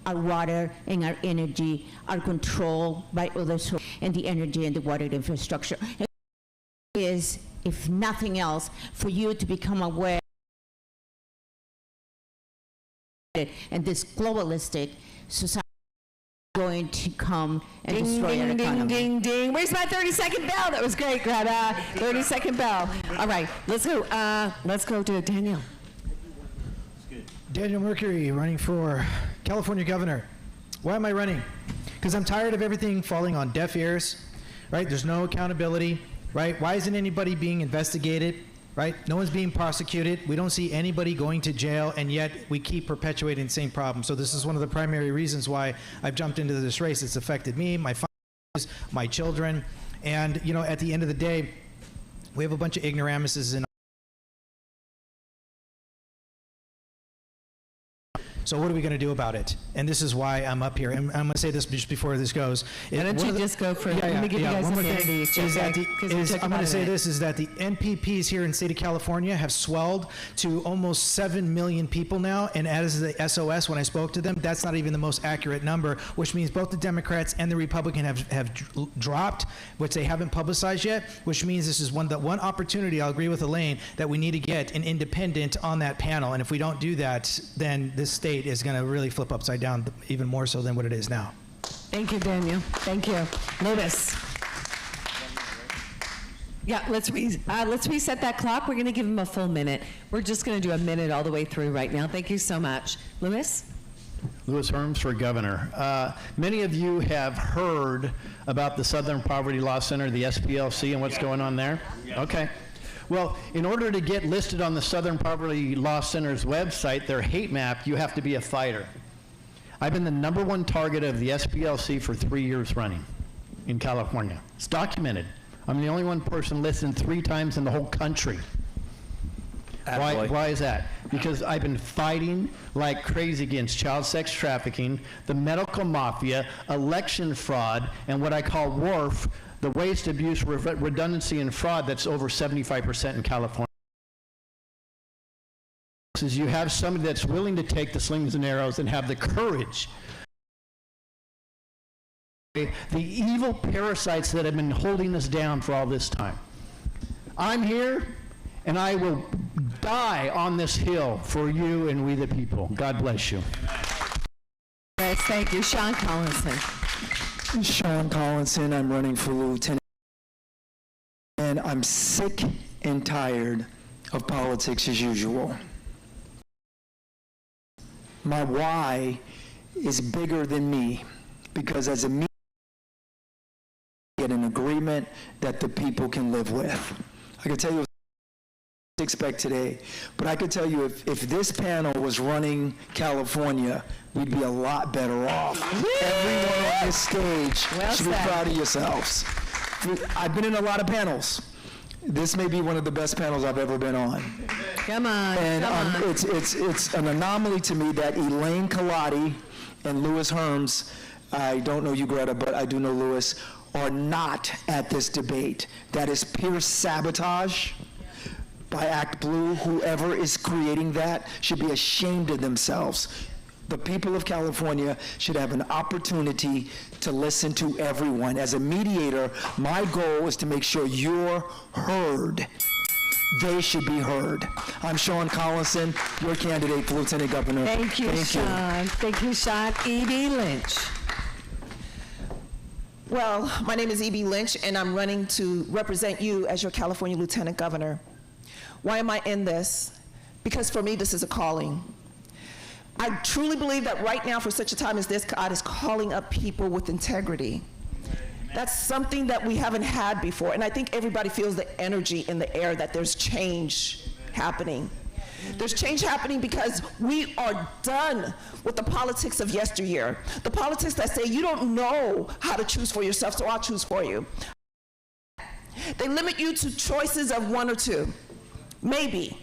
our water and our energy are controlled by other sources, and the energy and the water infrastructure is, if nothing else, for you to become aware and this globalistic society is going to come and destroy our economy. Ding, ding. Where's my 30-second bell? That was great, Greta. 30-second bell. All right, let's go to Daniel. Daniel Mercury, running for California governor. Why am I running? Because I'm tired of everything falling on deaf ears, right? There's no accountability, right? Why isn't anybody being investigated, right? No one's being prosecuted. We don't see anybody going to jail, and yet we keep perpetuating the same problem. So this is one of the primary reasons why I've jumped into this race. It's affected me, my families, my children, and you know, at the end of the day, we have a bunch of ignoramuses in. So what are we going to do about it? And this is why I'm up here. And I'm going to say this just before this goes. Why don't you just go for it? Let me give you guys a minute each. I'm going to say this, is that the NPPs here in the state of California have swelled to almost 7 million people now. And as the SOS, when I spoke to them, that's not even the most accurate number, which means both the Democrats and the Republicans have dropped, which they haven't publicized yet, which means this is one opportunity, I'll agree with Elaine, that we need to get an independent on that panel. And if we don't do that, then this state is going to really flip upside down even more so than what it is now. Thank you, Daniel. Thank you. Lewis. Yeah, let's reset that clock. We're going to give him a full minute. We're just going to do a minute all the way through right now. Thank you so much. Lewis? Louis Herms for governor. Many of you have heard about the Southern Poverty Law Center, the SPLC, and what's going on there? Okay. Well, in order to get listed on the Southern Poverty Law Center's website, their hate map, you have to be a fighter. I've been the #1 target of the SPLC for 3 years running in California. It's documented. I'm the only one person listed 3 times in the whole country. Why is that? Because I've been fighting like crazy against child sex trafficking, the medical mafia, election fraud, and what I call WARF, the waste, abuse, redundancy, and fraud that's over 75% in California. Is you have somebody that's willing to take the slings and arrows and have the courage. The evil parasites that have been holding us down for all this time. I'm here, and I will die on this hill for you and we the people. God bless you. Yes, thank you. Sean Collinson. Sean Collinson, I'm running for lieutenant. And I'm sick and tired of politics as usual. My why is bigger than me, because as a me, get an agreement that the people can live with. I can tell you what to expect today, but I could tell you if this panel was running California, we'd be a lot better off. Everyone on this stage should be proud of yourselves. I've been in a lot of panels. This may be one of the best panels I've ever been on. Come on, and it's an anomaly to me that Elaine Colati and Louis Herms, I don't know you, Greta, but I do know Louis, are not at this debate. That is pure sabotage by Act Blue. Whoever is creating that should be ashamed of themselves. The people of California should have an opportunity to listen to everyone. As a mediator, my goal is to make sure you're heard. They should be heard. I'm Sean Collinson, your candidate for Lieutenant Governor. Thank you, Sean. Thank you, Sean. E.B. Lynch. Well, my name is E.B. Lynch, and I'm running to represent you as your California Lieutenant Governor. Why am I in this? Because for me, this is a calling. I truly believe that right now, for such a time as this, God is calling up people with integrity. That's something that we haven't had before, and I think everybody feels the energy in the air that there's change happening. There's change happening because we are done with the politics of yesteryear. The politics that say you don't know how to choose for yourself, so I'll choose for you. They limit you to choices of 1 or 2, maybe.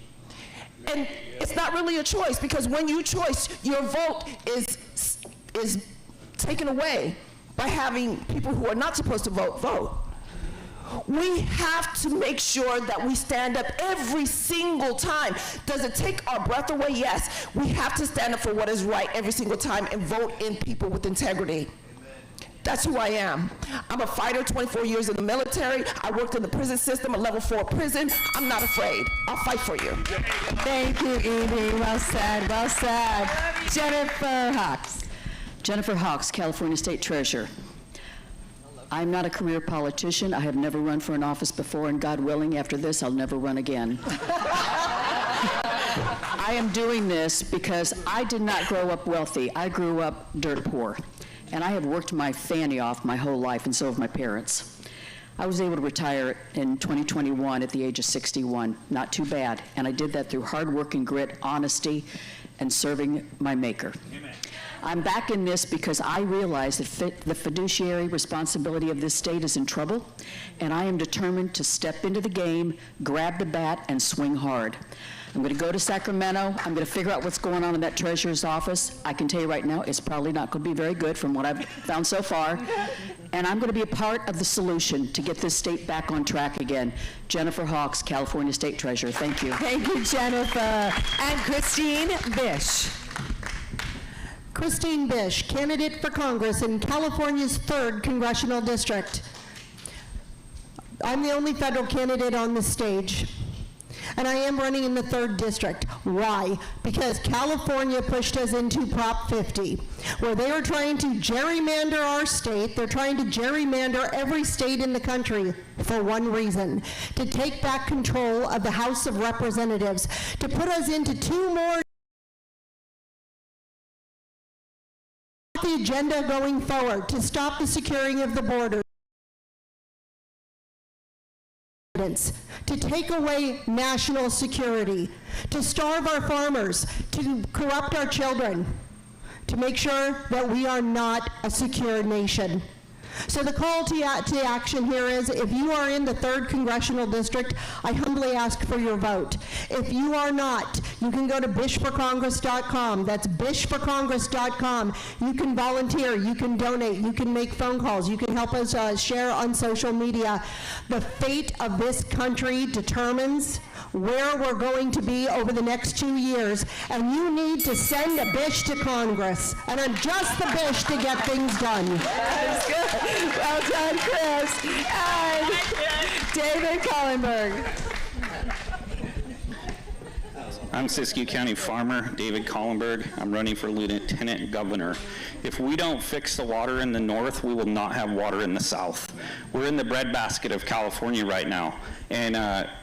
And it's not really a choice, because when you choice, your vote is taken away by having people who are not supposed to vote. We have to make sure that we stand up every single time. Does it take our breath away? Yes. We have to stand up for what is right every single time and vote in people with integrity. That's who I am. I'm a fighter, 24 years in the military. I worked in the prison system, a level 4 prison. I'm not afraid. I'll fight for you. Thank you, Evie. Well said, well said. Jennifer Hawks. Jennifer Hawks, California State Treasurer. I'm not a career politician. I have never run for an office before, and God willing, after this, I'll never run again. I am doing this because I did not grow up wealthy. I grew up dirt poor. And I have worked my fanny off my whole life, and so have my parents. I was able to retire in 2021 at the age of 61. Not too bad. And I did that through hard work and grit, honesty, and serving my maker. Amen. I'm back in this because I realize that the fiduciary responsibility of this state is in trouble, and I am determined to step into the game, grab the bat, and swing hard. I'm going to go to Sacramento. I'm going to figure out what's going on in that treasurer's office. I can tell you right now, it's probably not going to be very good from what I've found so far. And I'm going to be a part of the solution to get this state back on track again. Jennifer Hawks, California State Treasurer. Thank you. Thank you, Jennifer. And Christine Bish. Christine Bish, candidate for Congress in California's 3rd Congressional District. I'm the only federal candidate on this stage. And I am running in the 3rd district. Why? Because California pushed us into Prop 50, where they are trying to gerrymander our state. They're trying to gerrymander every state in the country for one reason: to take back control of the House of Representatives, to put us into 2 more the agenda going forward to stop the securing of the border, to take away national security, to starve our farmers, to corrupt our children, to make sure that we are not a secure nation. So the call to action here is, if you are in the 3rd Congressional District, I humbly ask for your vote. If you are not, you can go to bishforcongress.com. That's bishforcongress.com. You can volunteer, you can donate, you can make phone calls, you can help us share on social media. The fate of this country determines where we're going to be over the next 2 years, and you need to send a bish to Congress, and I'm just the bish to get things done. That's good. Well done, Chris. And David Collenberg. I'm Siskiyou County farmer David Collenberg. I'm running for lieutenant governor. If we don't fix the water in the north, we will not have water in the south. We're in the breadbasket of California right now. And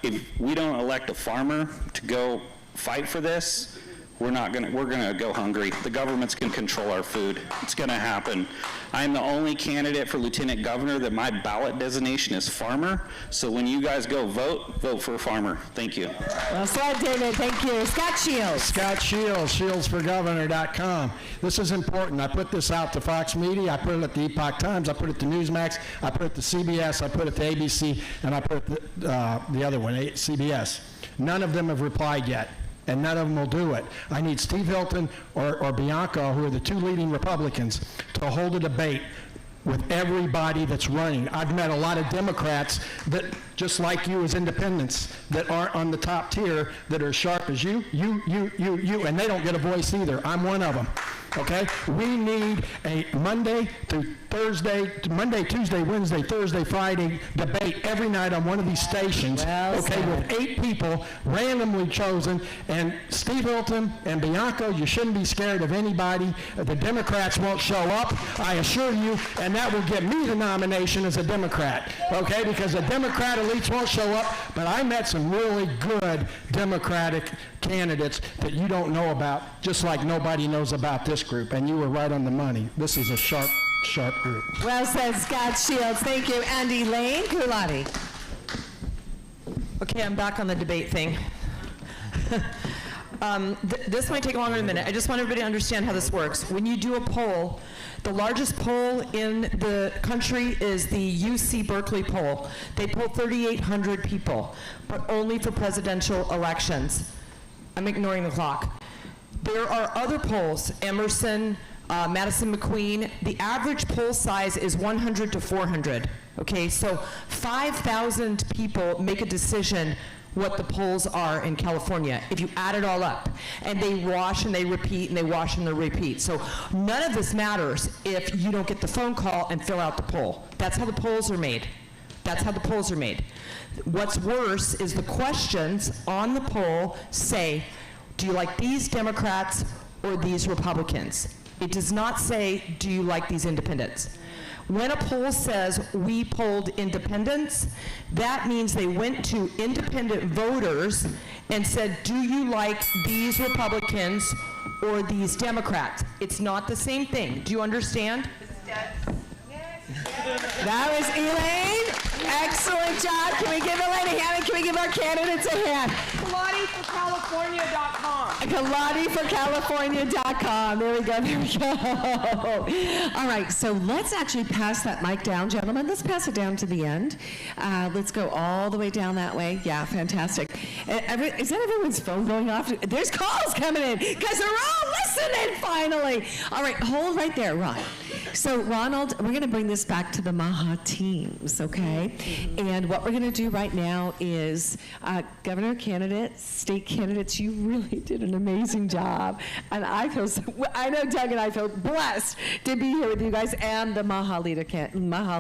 if we don't elect a farmer to go fight for this, we're gonna go hungry. The government's gonna control our food. It's gonna happen. I'm the only candidate for lieutenant governor that my ballot designation is farmer. So when you guys go vote, vote for a farmer. Thank you. Well said, David. Thank you. Scott Shields. Scott Shields, shieldsforgovernor.com. This is important. I put this out to Fox Media, I put it at the Epoch Times, I put it to Newsmax, I put it to CBS, I put it to ABC, and I put it to the other one, CBS. None of them have replied yet, and none of them will do it. I need Steve Hilton or Bianco, who are the 2 leading Republicans, to hold a debate with everybody that's running. I've met a lot of Democrats that, just like you as independents, that aren't on the top tier, that are as sharp as you, and they don't get a voice either. I'm one of them. Okay? We need a Monday through Thursday, Monday, Tuesday, Wednesday, Thursday, Friday debate every night on one of these stations, with 8 people randomly chosen. And Steve Hilton and Bianco, you shouldn't be scared of anybody. The Democrats won't show up, I assure you, and that will get me the nomination as a Democrat, okay? Because the Democrat elites won't show up, but I met some really good Democratic candidates that you don't know about, just like nobody knows about this group, and you were right on the money. This is a sharp group. Well said, Scott Shields. Thank you. And Elaine Kulati. Okay, I'm back on the debate thing. This might take longer than a minute. I just want everybody to understand how this works. When you do a poll, the largest poll in the country is the UC Berkeley poll. They poll 3,800 people, but only for presidential elections. I'm ignoring the clock. There are other polls, Emerson, Madison McQueen. The average poll size is 100 to 400. Okay, so 5,000 people make a decision what the polls are in California, if you add it all up. And they wash and they repeat and they wash and they repeat. So none of this matters if you don't get the phone call and fill out the poll. That's how the polls are made. That's how the polls are made. What's worse is the questions on the poll say, do you like these Democrats or these Republicans? It does not say, do you like these independents? When a poll says we polled independents, that means they went to independent voters and said, do you like these Republicans or these Democrats? It's not the same thing. Do you understand? That was Elaine. Excellent job. Can we give Elaine a hand and can we give our candidates a hand? KaladiForCalifornia.com. KaladiForCalifornia.com. There we go. All right, so let's actually pass that mic down, gentlemen. Let's pass it down to the end. Let's go all the way down that way. Yeah, fantastic. Is that everyone's phone going off? There's calls coming in because they're all listening finally. All right, hold right there, Ron. So, Ronald, we're going to bring this back to the MAHA teams, okay? And what we're going to do right now is governor candidates, state candidates, you really did an amazing job. And I know Doug and I feel blessed to be here with you guys and the MAHA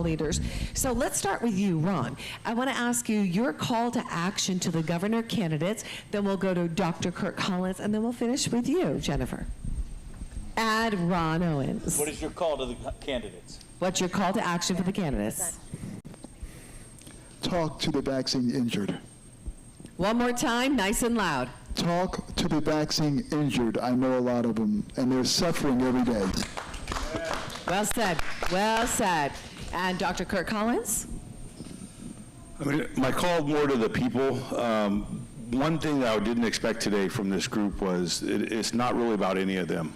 leaders. So let's start with you, Ron. I want to ask you your call to action to the governor candidates, then we'll go to Dr. Kirk Collins, and then we'll finish with you, Jennifer. Add Ron Owens. What is your call to the candidates? What's your call to action for the candidates? Talk to the vaccine injured. One more time, nice and loud. Talk to the vaccine injured. I know a lot of them, and they're suffering every day. Well said. Well said. And Dr. Kurt Collins? I mean, my call more to the people. One thing that I didn't expect today from this group was it's not really about any of them.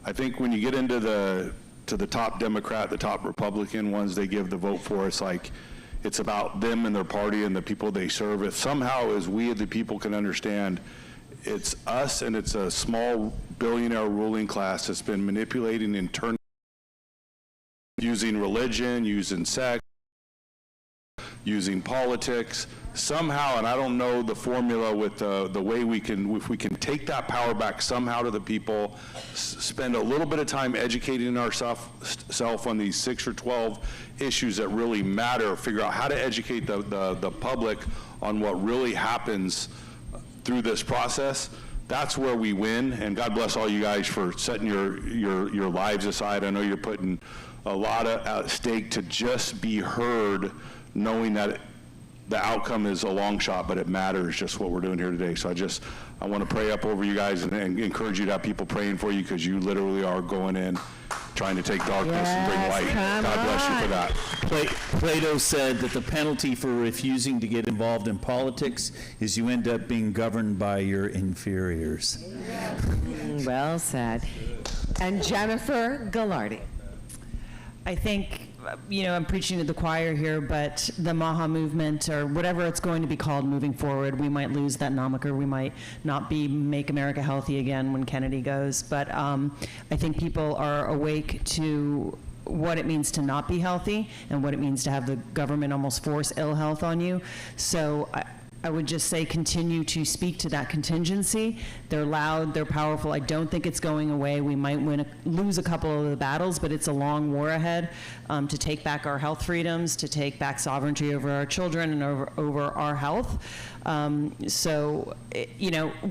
I think when you get into the top Democrat, the top Republican ones they give the vote for, it's like it's about them and their party and the people they serve. If somehow as we the people can understand it's us and it's a small billionaire ruling class that's been manipulating and turning, using religion, using sex, using politics, somehow, and I don't know the formula with the way we can, if we can take that power back somehow to the people, spend a little bit of time educating ourselves on these 6 or 12 issues that really matter, figure out how to educate the public on what really happens through this process. That's where we win, and God bless all you guys for setting your lives aside. I know you're putting a lot at stake to just be heard, knowing that the outcome is a long shot, but it matters just what we're doing here today. So I want to pray up over you guys and encourage you to have people praying for you, because you literally are going in trying to take darkness and bring light. God bless you for that. Plato said that the penalty for refusing to get involved in politics is you end up being governed by your inferiors. Well said. And Jennifer Gallardi. I think, I'm preaching to the choir here, but the MAHA movement, or whatever it's going to be called moving forward, we might lose that moniker. We might not be Make America Healthy again when Kennedy goes. But I think people are awake to what it means to not be healthy and what it means to have the government almost force ill health on you. So I would just say continue to speak to that contingency. They're loud, they're powerful. I don't think it's going away. We might lose a couple of the battles, but it's a long war ahead to take back our health freedoms, to take back sovereignty over our children and over our health.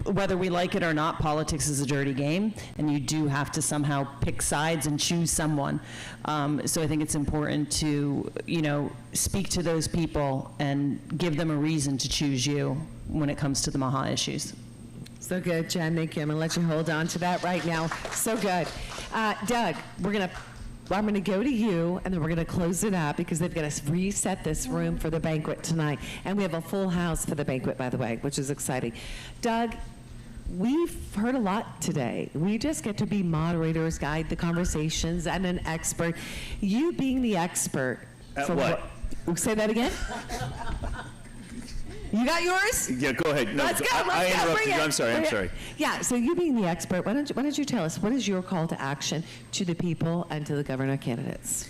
Whether we like it or not, politics is a dirty game, and you do have to somehow pick sides and choose someone. So I think it's important to, speak to those people and give them a reason to choose you when it comes to the MAHA issues. So good, Jen. Thank you. I'm going to let you hold on to that right now. So good. Doug, I'm going to go to you, and then we're going to close it up because they've got to reset this room for the banquet tonight. And we have a full house for the banquet, by the way, which is exciting. Doug, we've heard a lot today. We just get to be moderators, guide the conversations, and an expert. You being the expert. At what? Say that again? You got yours? Yeah, go ahead. No, Let's go. I interrupted you. I'm sorry. Yeah, so you being the expert, why don't you tell us, what is your call to action to the people and to the governor candidates?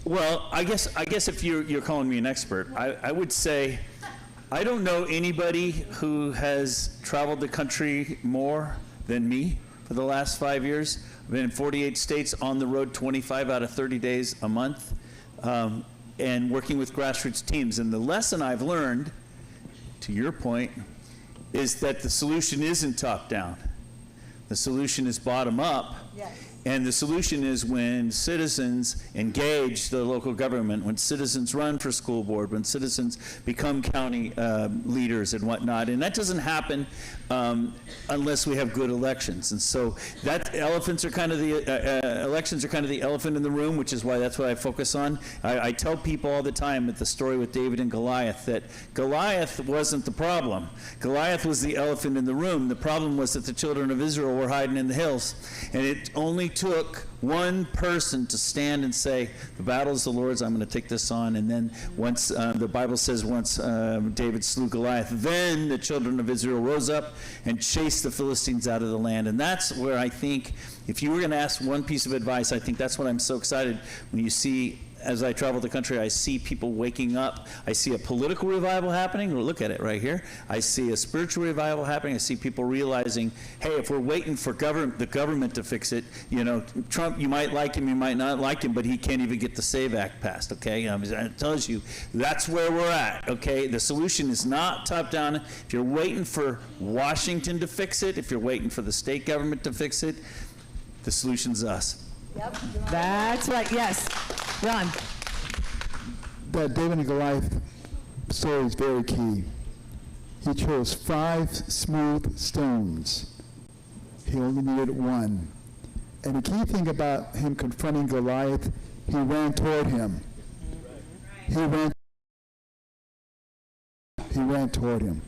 Well, I guess if you're calling me an expert, I would say I don't know anybody who has traveled the country more than me for the last 5 years. I've been in 48 states, on the road 25 out of 30 days a month. And working with grassroots teams. And the lesson I've learned, to your point, is that the solution isn't top-down. The solution is bottom-up. Yes. And the solution is when citizens engage the local government, when citizens run for school board, when citizens become county leaders and whatnot. And that doesn't happen unless we have good elections. And so elections are kind of the elephant in the room, which is why that's what I focus on. I tell people all the time at the story with David and Goliath that Goliath wasn't the problem. Goliath was the elephant in the room. The problem was that the children of Israel were hiding in the hills. And it only took one person to stand and say, the battle is the Lord's, I'm going to take this on. And then once, the Bible says once David slew Goliath, then the children of Israel rose up and chased the Philistines out of the land. And that's where I think, if you were going to ask one piece of advice, I think that's what I'm so excited when you see, as I travel the country, I see people waking up. I see a political revival happening. Look at it right here. I see a spiritual revival happening. I see people realizing, hey, if we're waiting for the government to fix it, Trump, you might like him, you might not like him, but he can't even get the SAVE Act passed, okay? It tells you that's where we're at, okay? The solution is not top-down. If you're waiting for Washington to fix it, if you're waiting for the state government to fix it, the solution's us. Yep. That's right, yes. Ron. That David and Goliath story is very key. He chose 5 smooth stones. He only needed one. And the key thing about him confronting Goliath, he ran toward him. He ran toward him.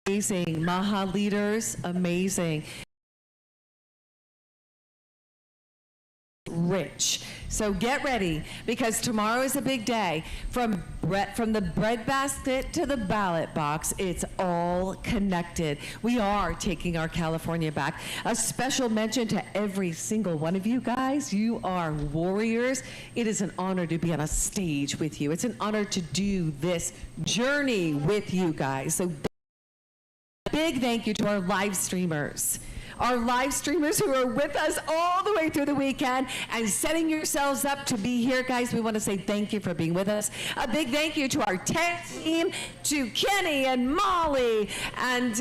Amazing. Maha leaders, amazing. Rich. So get ready, because tomorrow is a big day. From the bread basket to the ballot box, it's all connected. We are taking our California back. A special mention to every single one of you guys. You are warriors. It is an honor to be on a stage with you. It's an honor to do this journey with you guys. So big thank you to our live streamers. Our live streamers who are with us all the way through the weekend and setting yourselves up to be here, guys. We want to say thank you for being with us. A big thank you to our tech team, to Kenny and Molly and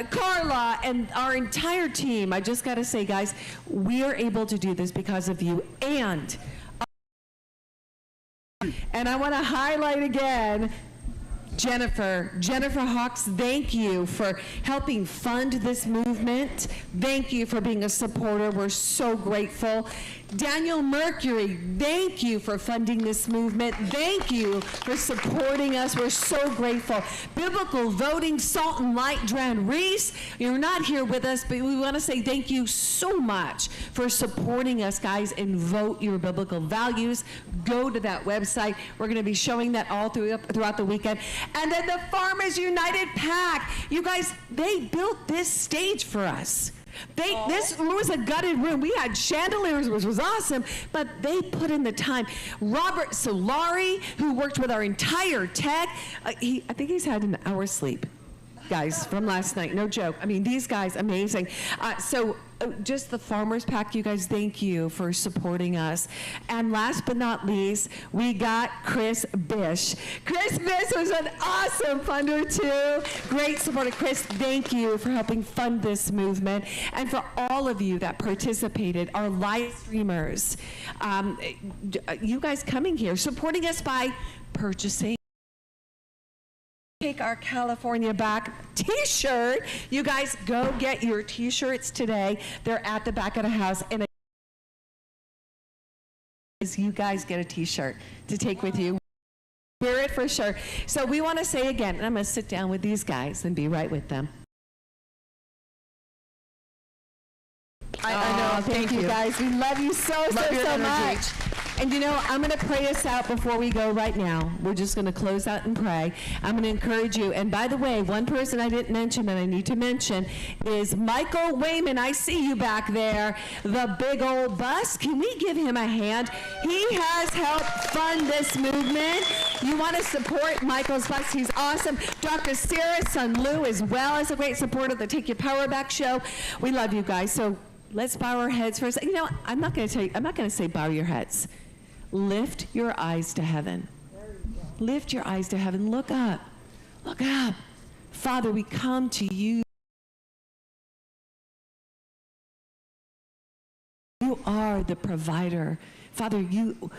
Carla and our entire team. I just got to say, guys, we are able to do this because of you. And I want to highlight again, Jennifer Hawks, thank you for helping fund this movement. Thank you for being a supporter. We're so grateful. Daniel Mercury, thank you for funding this movement. Thank you for supporting us. We're so grateful. Biblical Voting, Salt and Light, Dran Reese, you're not here with us, but we want to say thank you so much for supporting us, guys, and vote your biblical values. Go to that website. We're going to be showing that all throughout the weekend. And then the Farmers United PAC, you guys, they built this stage for us. This was a gutted room. We had chandeliers, which was awesome, but they put in the time. Robert Solari, who worked with our entire tech, I think he's had an hour's sleep, guys, from last night. No joke. I mean, these guys, amazing. Just the Farmers Pack, you guys, thank you for supporting us. And last but not least, we got Chris Bish. Chris Bish was an awesome funder too. Great supporter. Chris, thank you for helping fund this movement. And for all of you that participated, our live streamers, you guys coming here, supporting us by purchasing Take Our California Back t-shirt. You guys go get your t-shirts today. They're at the back of the house. And you guys get a t-shirt to take with you. Wear it for sure. So we want to say again, and I'm going to sit down with these guys and be right with them. I know. Thank you guys. We love you so much. And you know, I'm going to pray us out before we go right now. We're just going to close out and pray. I'm going to encourage you. And by the way, one person I didn't mention that I need to mention is Michael Wayman. I see you back there. The big old bus. Can we give him a hand? He has helped fund this movement. You want to support Michael's bus. He's awesome. Dr. Sarah Sun Lu as well as a great supporter of the Take Your Power Back show. We love you guys. So let's bow our heads for a second. You know, I'm not going to say bow your heads. Lift your eyes to heaven. Lift your eyes to heaven. Look up. Look up. Father, we come to you. You are the provider. Father, you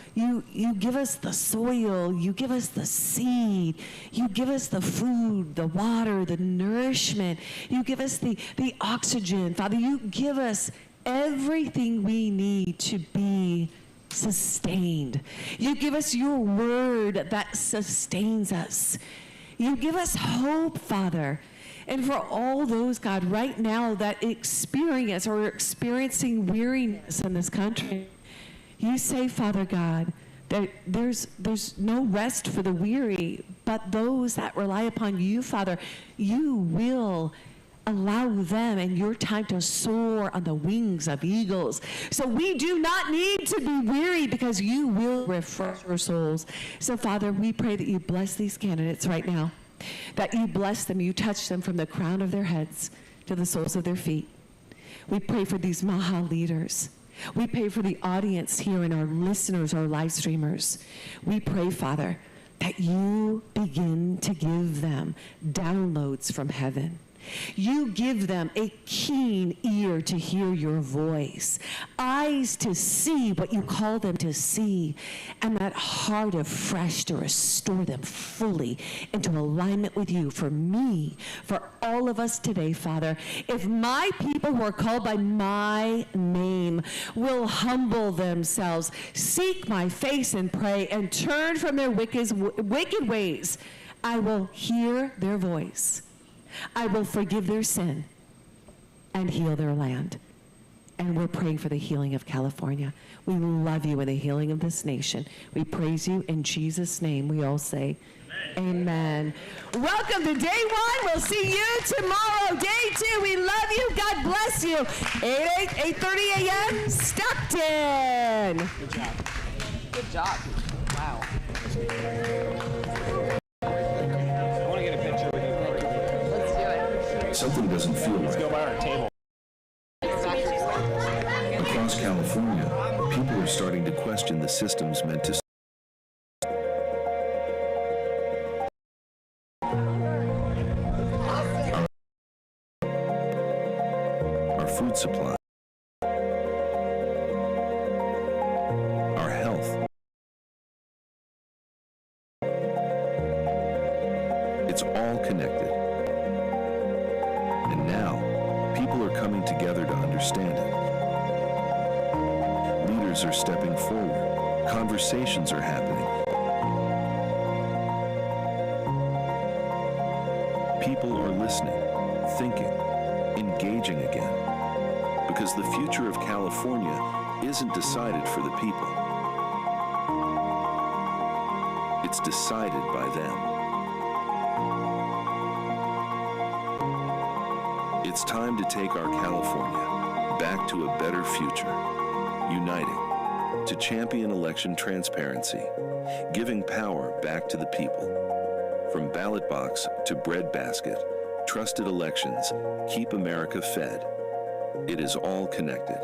give us the soil, you give us the seed, you give us the food, the water, the nourishment, you give us the oxygen. Father, you give us everything we need to be sustained. You give us your word that sustains us. You give us hope, Father. And for all those, God, right now that experience or are experiencing weariness in this country, you say, Father God, that there's no rest for the weary, but those that rely upon you, Father, you will allow them and your time to soar on the wings of eagles. So we do not need to be weary because you will refresh our souls. So Father, we pray that you bless these candidates right now, that you bless them, you touch them from the crown of their heads to the soles of their feet. We pray for these Maha leaders. We pray for the audience here and our listeners, our live streamers. We pray, Father, that you begin to give them downloads from heaven. You give them a keen ear to hear your voice, eyes to see what you call them to see, and that heart afresh to restore them fully into alignment with you for me, for all of us today, Father. If my people who are called by my name will humble themselves, seek my face and pray, and turn from their wicked ways, I will hear their voice. I will forgive their sin and heal their land. And we're praying for the healing of California. We love you and the healing of this nation. We praise you in Jesus' name. We all say, amen. Welcome to day one. We'll see you tomorrow. Day two. We love you. God bless you. 8:30 a.m. Stockton. Good job. Good job. Wow. I want to get a picture with you. Let's do it. Something doesn't feel right. Let's go by our table. Across California, people are starting to question the systems meant to our food supply, our health. It's all connected. And now, people are coming together to understand it. Leaders are stepping forward. Conversations are happening. People are listening, thinking, engaging again. Because the future of California isn't decided for the people. It's decided by them. It's time to take our California back to a better future, uniting to champion election transparency, giving power back to the people. From ballot box to bread basket, trusted elections keep America fed. It is all connected.